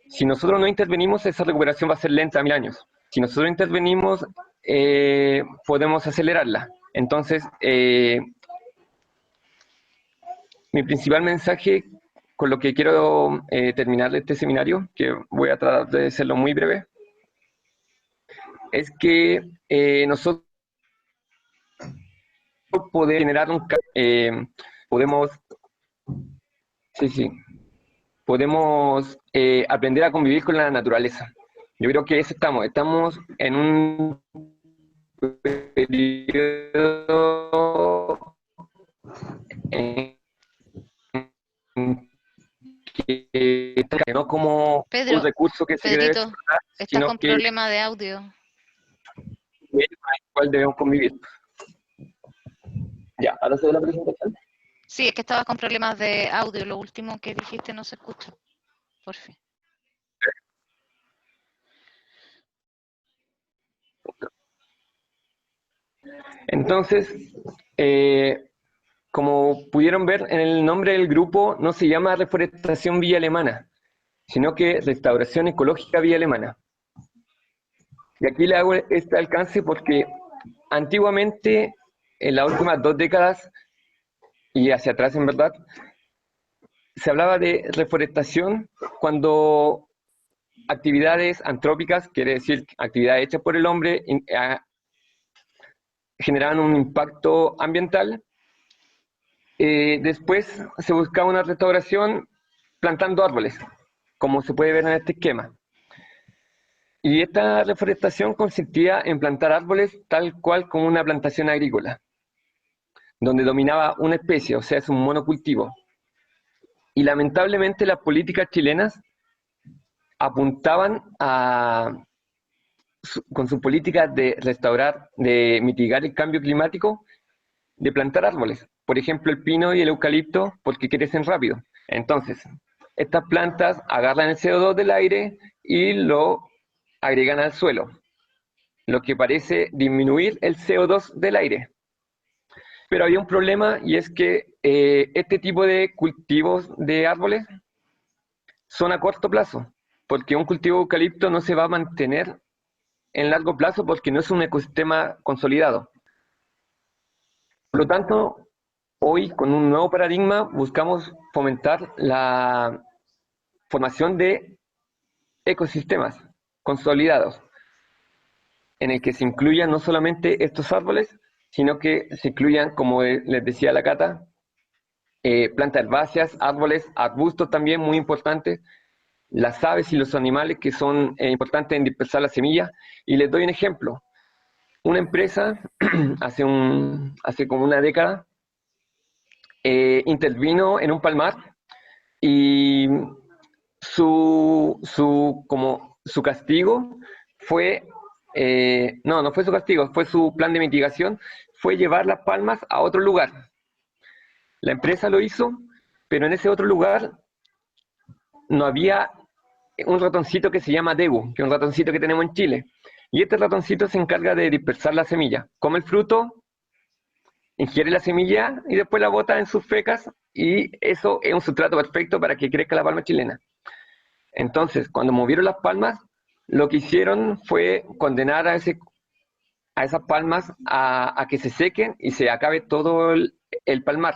Si nosotros no intervenimos, esa recuperación va a ser lenta a 1000 años. Si nosotros intervenimos, podemos acelerarla. Entonces, mi principal mensaje con lo que quiero terminar este seminario, que voy a tratar de hacerlo muy breve, es que nosotros podemos generar podemos aprender a convivir con la naturaleza. Yo creo que eso estamos en un periodo en que no como Pedro, un recurso que se debe Pedrito, explotar, estás sino con que problema de audio. con el cual debemos convivir. Ya, ahora se ve la presentación. Sí, es que estabas con problemas de audio. Lo último que dijiste no se escucha. Por fin. Entonces, como pudieron ver en el nombre del grupo, no se llama Reforestación Vía Alemana, sino que Restauración Ecológica Vía Alemana. Y aquí le hago este alcance porque antiguamente, en las últimas 2 décadas, y hacia atrás en verdad, se hablaba de reforestación cuando actividades antrópicas, quiere decir actividades hechas por el hombre, generaban un impacto ambiental. Después se buscaba una restauración plantando árboles, como se puede ver en este esquema. Y esta reforestación consistía en plantar árboles tal cual como una plantación agrícola, donde dominaba una especie, o sea, es un monocultivo. Y lamentablemente las políticas chilenas apuntaban a con su política de restaurar, de mitigar el cambio climático, de plantar árboles. Por ejemplo, el pino y el eucalipto, porque crecen rápido. Entonces, estas plantas agarran el CO2 del aire y lo agregan al suelo, lo que parece disminuir el CO2 del aire. Pero había un problema, y es que este tipo de cultivos de árboles son a corto plazo, porque un cultivo de eucalipto no se va a mantener en largo plazo porque no es un ecosistema consolidado. Por lo tanto, hoy con un nuevo paradigma buscamos fomentar la formación de ecosistemas consolidados, en el que se incluyan no solamente estos árboles, sino que se incluyan, como les decía la Cata, plantas herbáceas, árboles, arbustos también muy importantes, las aves y los animales que son importantes en dispersar la semilla. Y les doy un ejemplo. Una empresa hace como una década intervino en un palmar y su castigo fue, no fue su castigo, fue su plan de mitigación, fue llevar las palmas a otro lugar. La empresa lo hizo, pero en ese otro lugar no había un ratoncito que se llama Debu, que es un ratoncito que tenemos en Chile. Y este ratoncito se encarga de dispersar la semilla. Come el fruto, ingiere la semilla y después la bota en sus fecas, y eso es un sustrato perfecto para que crezca la palma chilena. Entonces, cuando movieron las palmas, lo que hicieron fue condenar a esas palmas a que se sequen y se acabe todo el palmar.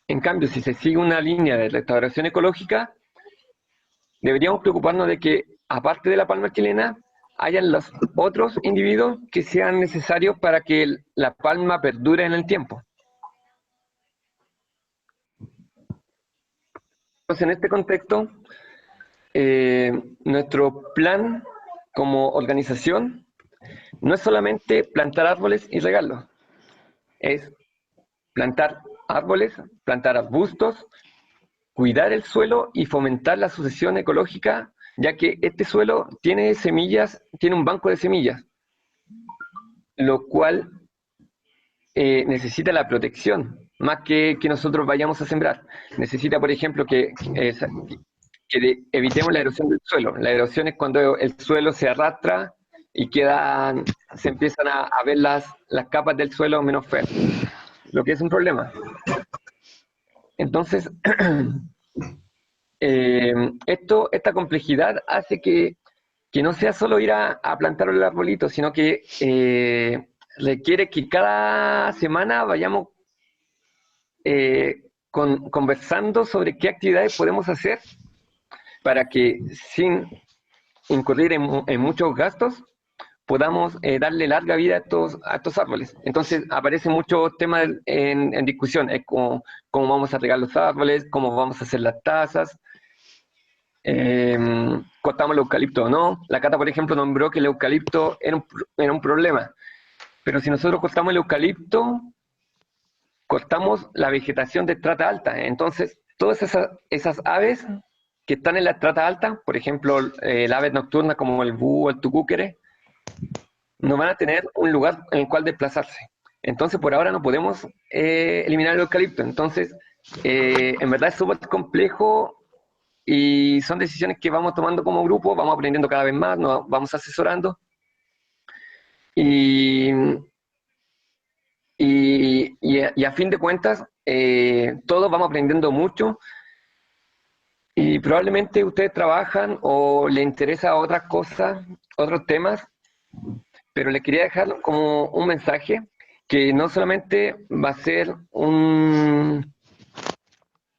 En cambio, si se sigue una línea de restauración ecológica, deberíamos preocuparnos de que, aparte de la palma chilena, hayan los otros individuos que sean necesarios para que la palma perdure en el tiempo. Entonces, en este contexto, nuestro plan como organización no es solamente plantar árboles y regarlos, es plantar árboles, plantar arbustos, cuidar el suelo y fomentar la sucesión ecológica, ya que este suelo tiene semillas, tiene un banco de semillas, lo cual necesita la protección, más que nosotros vayamos a sembrar. Necesita, por ejemplo, que evitemos la erosión del suelo. La erosión es cuando el suelo se arrastra y se empiezan a ver las capas del suelo menos feas, lo que es un problema. Entonces, esta complejidad hace que no sea solo ir a plantar el arbolito, sino que requiere que cada semana vayamos conversando sobre qué actividades podemos hacer para que, sin incurrir en muchos gastos, podamos darle larga vida a estos árboles. Entonces aparecen muchos temas en discusión, cómo vamos a regar los árboles, cómo vamos a hacer las tazas, cortamos el eucalipto o no. La Cata, por ejemplo, nombró que el eucalipto era un problema, pero si nosotros cortamos el eucalipto, cortamos la vegetación de estrata alta. Entonces, todas esas aves que están en la estrata alta, por ejemplo, las aves nocturnas como el búho o el tucúquere, no van a tener un lugar en el cual desplazarse. Entonces, por ahora no podemos eliminar el eucalipto. Entonces, en verdad es súper complejo y son decisiones que vamos tomando como grupo, vamos aprendiendo cada vez más, nos vamos asesorando. Y a fin de cuentas, todos vamos aprendiendo mucho, y probablemente ustedes trabajan o les interesa otras cosas, otros temas, pero les quería dejar como un mensaje que no solamente va a ser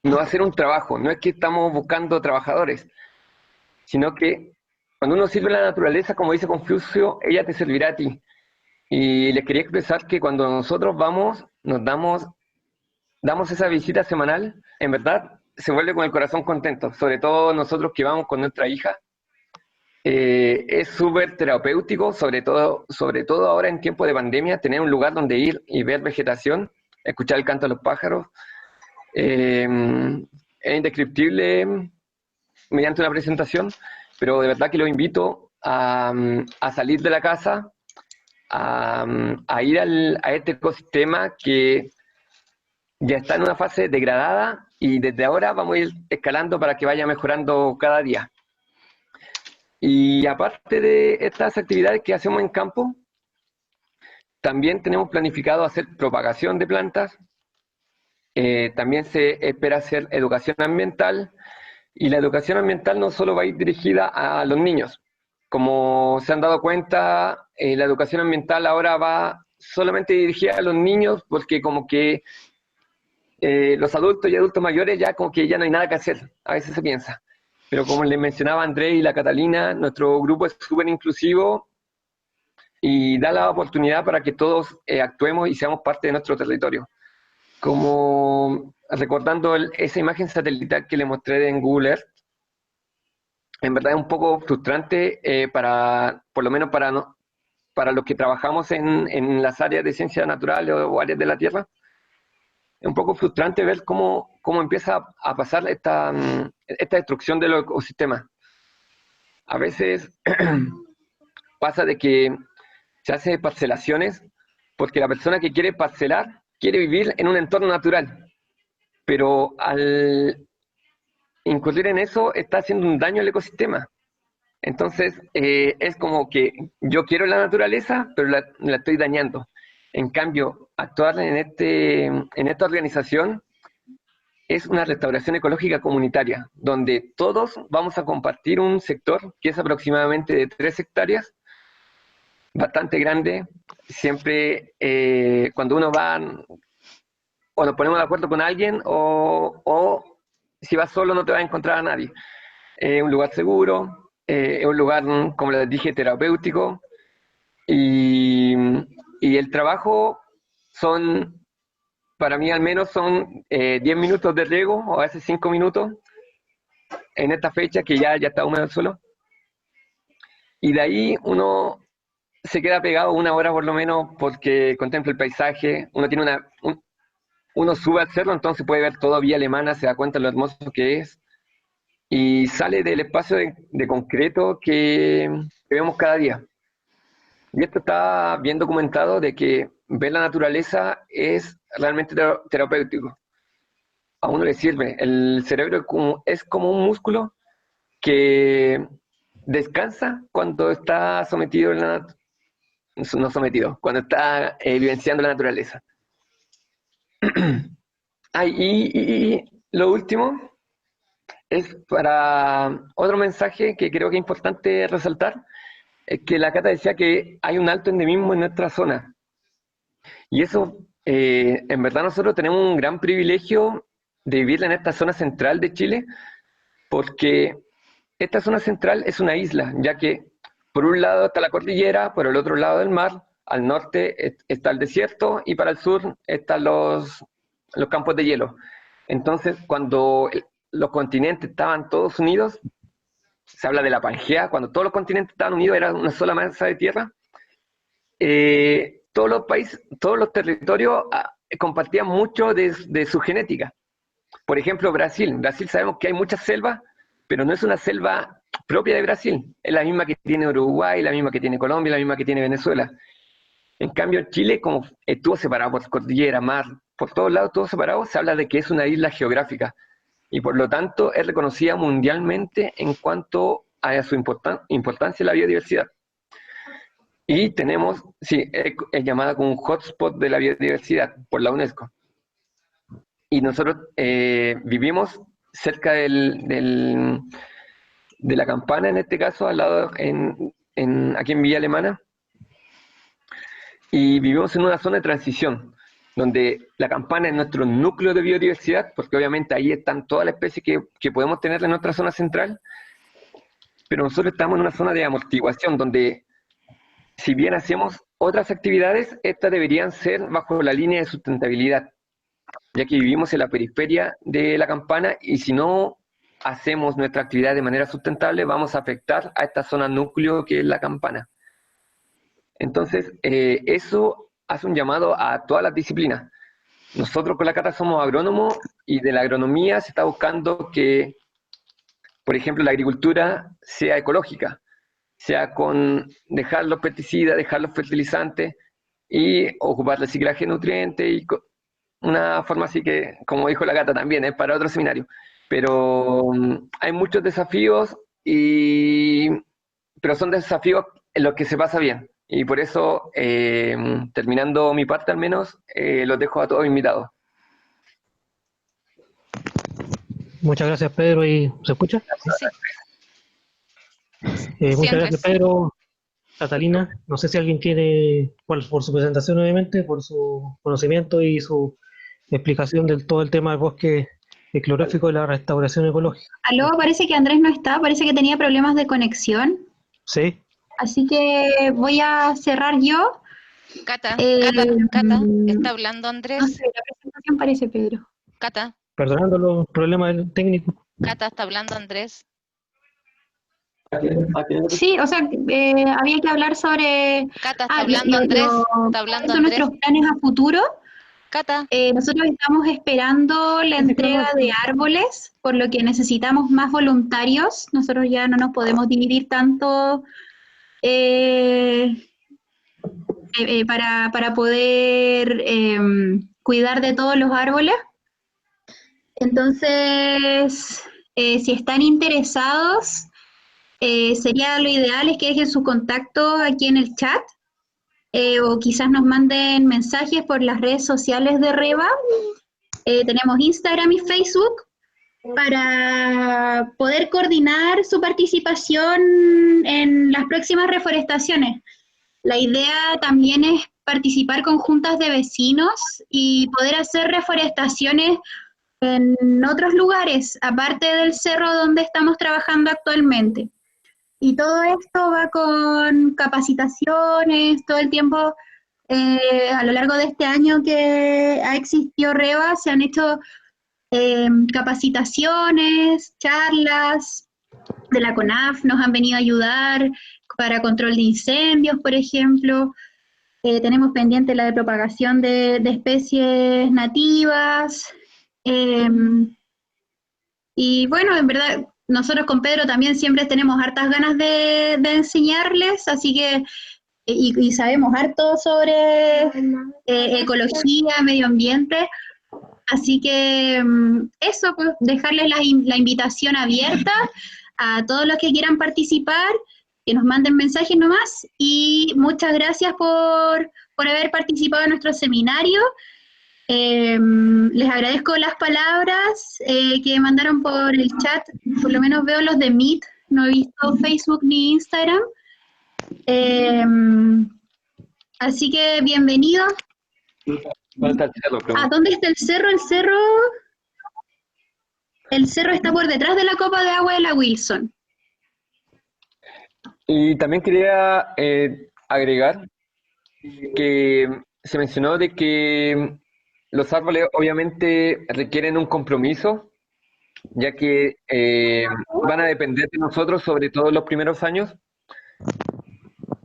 no va a ser un trabajo, no es que estamos buscando trabajadores, sino que cuando uno sirve a la naturaleza, como dice Confucio, ella te servirá a ti. Y les quería expresar que cuando nosotros nos damos esa visita semanal, en verdad se vuelve con el corazón contento, sobre todo nosotros que vamos con nuestra hija. Es súper terapéutico, sobre todo ahora en tiempo de pandemia, tener un lugar donde ir y ver vegetación, escuchar el canto de los pájaros. Es indescriptible mediante una presentación, pero de verdad que los invito a salir de la casa, a ir a este ecosistema que ya está en una fase degradada y desde ahora vamos a ir escalando para que vaya mejorando cada día. Y aparte de estas actividades que hacemos en campo, también tenemos planificado hacer propagación de plantas, también se espera hacer educación ambiental, y la educación ambiental no solo va a ir dirigida a los niños. Como se han dado cuenta, la educación ambiental ahora va solamente dirigida a los niños porque como que los adultos y adultos mayores ya como que ya no hay nada que hacer, a veces se piensa. Pero como les mencionaba Andrés y la Catalina, nuestro grupo es súper inclusivo y da la oportunidad para que todos actuemos y seamos parte de nuestro territorio. Como recordando esa imagen satelital que le mostré en Google Earth, en verdad es un poco frustrante por lo menos para los que trabajamos en las áreas de ciencias naturales o áreas de la Tierra. Es un poco frustrante ver cómo empieza a pasar esta destrucción de los ecosistemas. A veces pasa de que se hace parcelaciones porque la persona que quiere parcelar quiere vivir en un entorno natural, pero al incurrir en eso está haciendo un daño al ecosistema. Entonces es como que yo quiero la naturaleza, pero la estoy dañando. En cambio, actuar en esta organización es una restauración ecológica comunitaria, donde todos vamos a compartir un sector que es aproximadamente de 3 hectáreas, bastante grande. Siempre cuando uno va, o nos ponemos de acuerdo con alguien, o si vas solo no te vas a encontrar a nadie. Es un lugar seguro, es un lugar, como les dije, terapéutico, y el trabajo para mí al menos son 10 minutos de riego, o a veces 5 minutos, en esta fecha que ya está húmedo el suelo. Y de ahí uno se queda pegado 1 hora por lo menos porque contempla el paisaje, uno sube al cerro, entonces puede ver toda Villa Alemana, se da cuenta de lo hermoso que es, y sale del espacio de concreto que vemos cada día. Y esto está bien documentado de que ver la naturaleza es realmente terapéutico. A uno le sirve. El cerebro es como un músculo que descansa cuando está sometido no sometido, cuando está vivenciando la naturaleza. Y lo último es para otro mensaje que creo que es importante resaltar, es que la Cata decía que hay un alto endemismo en nuestra zona. Y eso, en verdad nosotros tenemos un gran privilegio de vivir en esta zona central de Chile, porque esta zona central es una isla, ya que por un lado está la cordillera, por el otro lado del mar, al norte está el desierto y para el sur están los campos de hielo. Entonces, cuando los continentes estaban todos unidos, se habla de la Pangea, cuando todos los continentes estaban unidos era una sola masa de tierra, todos los países, todos los territorios compartían mucho de su genética. Por ejemplo, Brasil sabemos que hay muchas selvas, pero no es una selva propia de Brasil, es la misma que tiene Uruguay, la misma que tiene Colombia, la misma que tiene Venezuela. En cambio, Chile, como estuvo separado por cordillera, mar, por todos lados, todo separado, se habla de que es una isla geográfica, y por lo tanto es reconocida mundialmente en cuanto a su importancia en la biodiversidad. Y tenemos, sí, es llamada como un hotspot de la biodiversidad por la UNESCO. Y nosotros vivimos cerca de la Campana, en este caso, al lado, aquí en Villa Alemana, y vivimos en una zona de transición, donde la Campana es nuestro núcleo de biodiversidad, porque obviamente ahí están todas las especies que podemos tener en nuestra zona central, pero nosotros estamos en una zona de amortiguación, donde si bien hacemos otras actividades, estas deberían ser bajo la línea de sustentabilidad, ya que vivimos en la periferia de la Campana, y si no hacemos nuestra actividad de manera sustentable, vamos a afectar a esta zona núcleo que es la Campana. Entonces, eso hace un llamado a todas las disciplinas. Nosotros con la Cata somos agrónomos, y de la agronomía se está buscando que, por ejemplo, la agricultura sea ecológica. sea con dejar los pesticidas, dejar los fertilizantes y ocupar reciclaje de nutrientes y una forma así que, como dijo la Cata también, es para otro seminario. Pero hay muchos desafíos, pero son desafíos en los que se pasa bien. Y por eso, terminando mi parte al menos, los dejo a todos invitados. Muchas gracias, Pedro. ¿Y se escucha? Sí, Muchas Andrés. gracias, Pedro. Catalina, no sé si alguien quiere, por su presentación, obviamente, por su conocimiento y su explicación del todo el tema del bosque esclerófico y la restauración ecológica. Aló, parece que Andrés no está, parece que tenía problemas de conexión, ¿Sí? así que voy a cerrar yo. Cata, Eh, Cata, mm, está hablando no Andrés. sé, la presentación parece Pedro. Cata, Perdonando los problemas técnicos. Cata, está hablando Andrés. Sí, o sea, había que hablar sobre Cata, está hablando Andrés. Está hablando cuáles son Andrés. nuestros planes a futuro. Cata, Nosotros estamos esperando la entrega de árboles, por lo que necesitamos más voluntarios. Nosotros ya no nos podemos dividir tanto para poder cuidar de todos los árboles. Entonces, si están interesados, sería lo ideal es que dejen su contacto aquí en el chat. O quizás nos manden mensajes por las redes sociales de REVA. Tenemos Instagram y Facebook para poder coordinar su participación en las próximas reforestaciones. La idea también es participar con juntas de vecinos y poder hacer reforestaciones en otros lugares, aparte del cerro donde estamos trabajando actualmente. Y todo esto va con capacitaciones, todo el tiempo, a lo largo de este año que ha existido REVA, se han hecho capacitaciones, charlas de la CONAF, nos han venido a ayudar para control de incendios, por ejemplo. Tenemos pendiente la de propagación de especies nativas. Y bueno, en verdad, nosotros con Pedro también siempre tenemos hartas ganas de enseñarles, así que, y sabemos harto sobre ecología, medio ambiente, así que eso, pues dejarles la invitación abierta a todos los que quieran participar, que nos manden mensajes nomás, y muchas gracias por haber participado en nuestro seminario. Les agradezco las palabras que mandaron por el chat, por lo menos veo los de Meet, no he visto Facebook ni Instagram. Así que bienvenidos. Falta el cerro, ¿A dónde está el cerro? El cerro está por detrás de la copa de agua de la Wilson. Y también quería agregar que se mencionó de que los árboles obviamente requieren un compromiso, ya que van a depender de nosotros, sobre todo en los primeros años.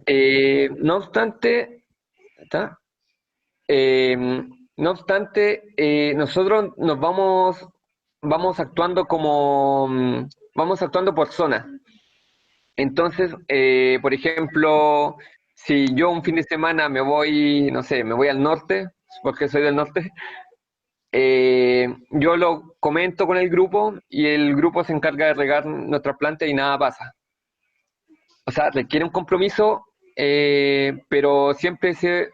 No obstante, ¿está? Nosotros nos vamos actuando vamos actuando por zona. Entonces, por ejemplo, si yo un fin de semana me voy, no sé, me voy al norte, porque soy del norte, yo lo comento con el grupo y el grupo se encarga de regar nuestras plantas y nada pasa. O sea, requiere un compromiso, pero siempre se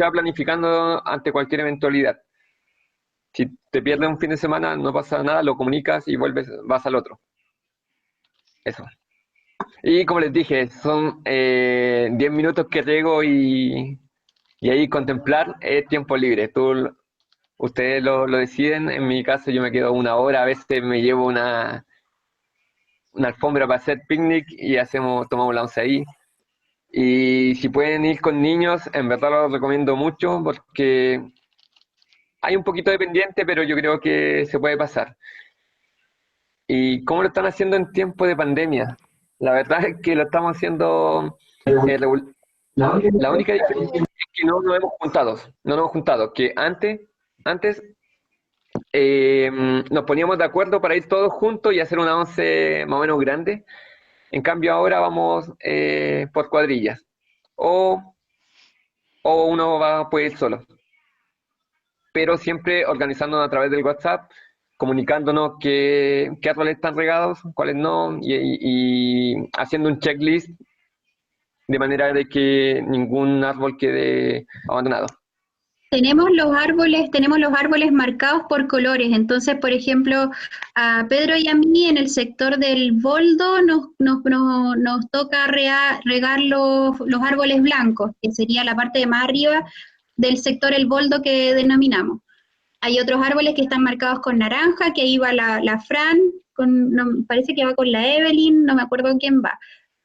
va planificando ante cualquier eventualidad. Si te pierdes un fin de semana, no pasa nada, lo comunicas y vas al otro. Eso. Y como les dije, son 10 minutos que riego y ahí contemplar es tiempo libre. Ustedes lo deciden, en mi caso yo me quedo una hora, a veces me llevo una alfombra para hacer picnic y tomamos la once ahí. Y si pueden ir con niños, en verdad lo recomiendo mucho porque hay un poquito de pendiente, pero yo creo que se puede pasar. ¿Y cómo lo están haciendo en tiempo de pandemia? La verdad es que lo estamos haciendo la única diferencia es que no nos hemos juntado, que antes nos poníamos de acuerdo para ir todos juntos y hacer una once más o menos grande, En cambio ahora vamos por cuadrillas, o, o uno puede ir solo, pero siempre organizándonos a través del WhatsApp, comunicándonos qué árboles están regados, cuáles no, y haciendo un checklist de manera de que ningún árbol quede abandonado. Tenemos los árboles marcados por colores. Entonces, por ejemplo, a Pedro y a mí en el sector del boldo nos toca regar los árboles blancos, que sería la parte de más arriba del sector el boldo que denominamos. Hay otros árboles que están marcados con naranja, que ahí va la Fran, parece que va con la Evelyn, no me acuerdo quién va.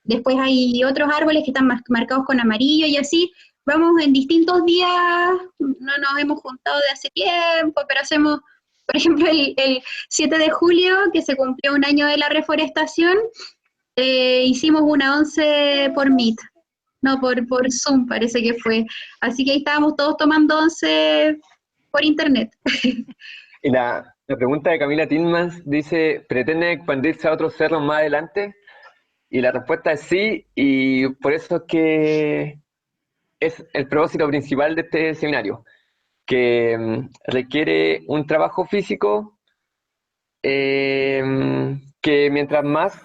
Después hay otros árboles que están marcados con amarillo y así. Vamos en distintos días, no nos hemos juntado de hace tiempo, pero hacemos, por ejemplo, el 7 de julio, que se cumplió un año de la reforestación, hicimos una 11 por Meet, no, por Zoom parece que fue. Así que ahí estábamos todos tomando 11 por internet. Y la pregunta de Camila Tillmans dice, ¿pretende expandirse a otros cerros más adelante? Y la respuesta es sí, y por eso es que es el propósito principal de este seminario, que requiere un trabajo físico que mientras más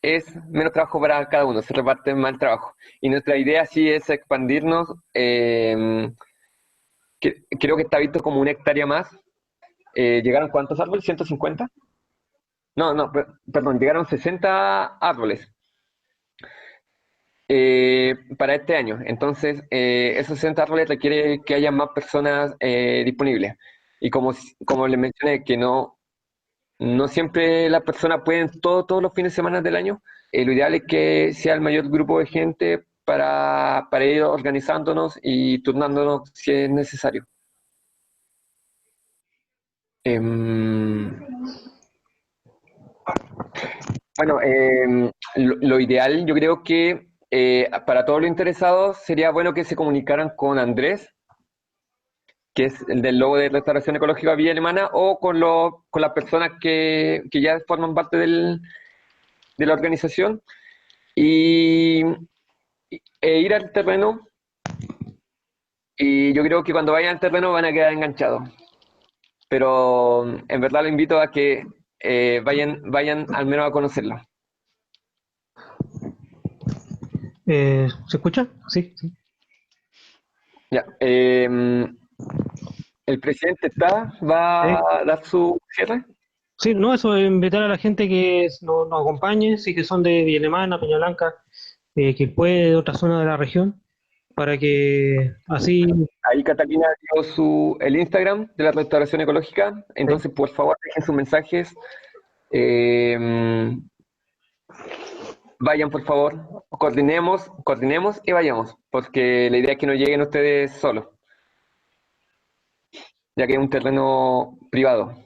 es menos trabajo para cada uno, se reparte más el trabajo. Y nuestra idea sí es expandirnos, creo que está visto como 1 hectárea más. ¿Llegaron cuántos árboles? ¿150? No, perdón, llegaron 60 árboles para este año. Entonces, esos 60 árboles requiere que haya más personas disponibles. Y como les mencioné, que no siempre las personas pueden todos los fines de semana del año, lo ideal es que sea el mayor grupo de gente para ir organizándonos y turnándonos si es necesario. Bueno, lo ideal, yo creo que para todos los interesados sería bueno que se comunicaran con Andrés, que es el del logo de Restauración Ecológica Villa Alemana, o con las personas que ya forman parte de la organización, y ir al terreno. Y yo creo que cuando vayan al terreno van a quedar enganchados. Pero en verdad lo invito a que vayan al menos a conocerlo. ¿Se escucha? Sí, sí. Ya, el presidente va a dar su cierre. Sí, no, eso es invitar a la gente que nos acompañe, sí que son de Villa Alemana, Peña Blanca, que puede de otra zona de la región, para que así, Ahí Catalina dio el Instagram de la Restauración Ecológica, entonces por favor dejen sus mensajes. Vayan por favor, coordinemos y vayamos, porque la idea es que no lleguen ustedes solos, ya que es un terreno privado.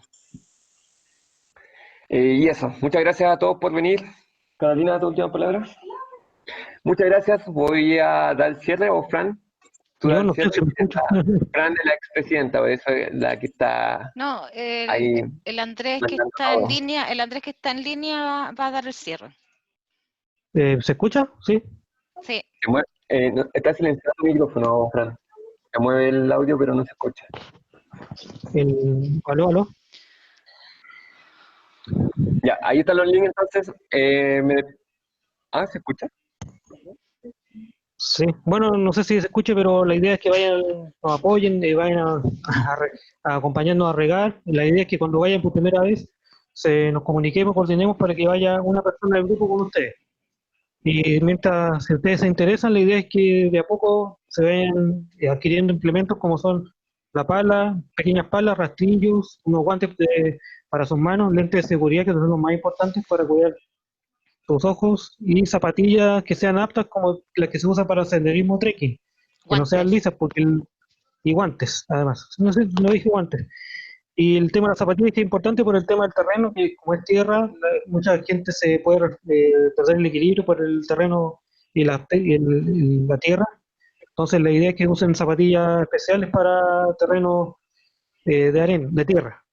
Y eso, muchas gracias a todos por venir. Catalina, tu última palabra. Muchas gracias, voy a dar el cierre, o Fran. yo no sé si me escucha. Fran es la expresidenta, o esa es la que está No, ahí. el Andrés que mandando está en todo. línea, el Andrés que está en línea va a dar el cierre. ¿Se escucha? Sí. Sí. Está silenciado el micrófono, Fran. Se mueve el audio, pero no se escucha. Aló, aló. Ya, ahí están los links, entonces. ¿Se escucha? Sí, bueno, no sé si se escucha, pero la idea es que vayan, nos apoyen, vayan a acompañarnos a regar. La idea es que cuando vayan por primera vez, nos comuniquemos, coordinemos para que vaya una persona del grupo con ustedes. Y mientras, si ustedes se interesan, la idea es que de a poco se vayan adquiriendo implementos como son la pala, pequeñas palas, rastrillos, unos guantes para sus manos, lentes de seguridad, que son los más importantes para cuidar sus ojos, y zapatillas que sean aptas como las que se usan para el senderismo trekking, que no sean Guantes. lisas, y guantes, además. No sé, no dije guantes. Y el tema de las zapatillas que es importante por el tema del terreno, que como es tierra, mucha gente se puede perder el equilibrio por el terreno y la tierra. Entonces la idea es que usen zapatillas especiales para terreno de arena, de tierra.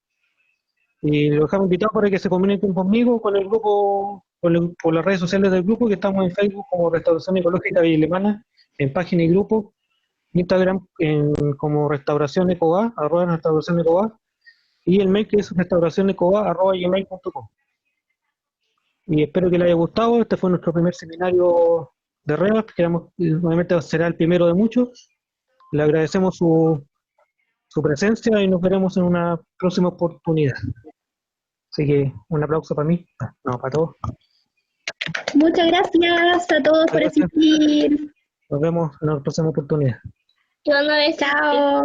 Y los dejamos invitados para que se comuniquen conmigo, con el grupo por las redes sociales del grupo, que estamos en Facebook como Restauración Ecológica Villa Alemana, en página y grupo, Instagram como Restauración Ecoba, @Restauración Ecoba, y el mail que es restauracionecoba@gmail.com. Y espero que les haya gustado. Este fue nuestro primer seminario de REVA, obviamente será el primero de muchos. Le agradecemos su presencia y nos veremos en una próxima oportunidad. Así que un aplauso para mí, no, para todos. Muchas gracias a todos por Gracias. asistir. Nos vemos en una próxima oportunidad. Chao.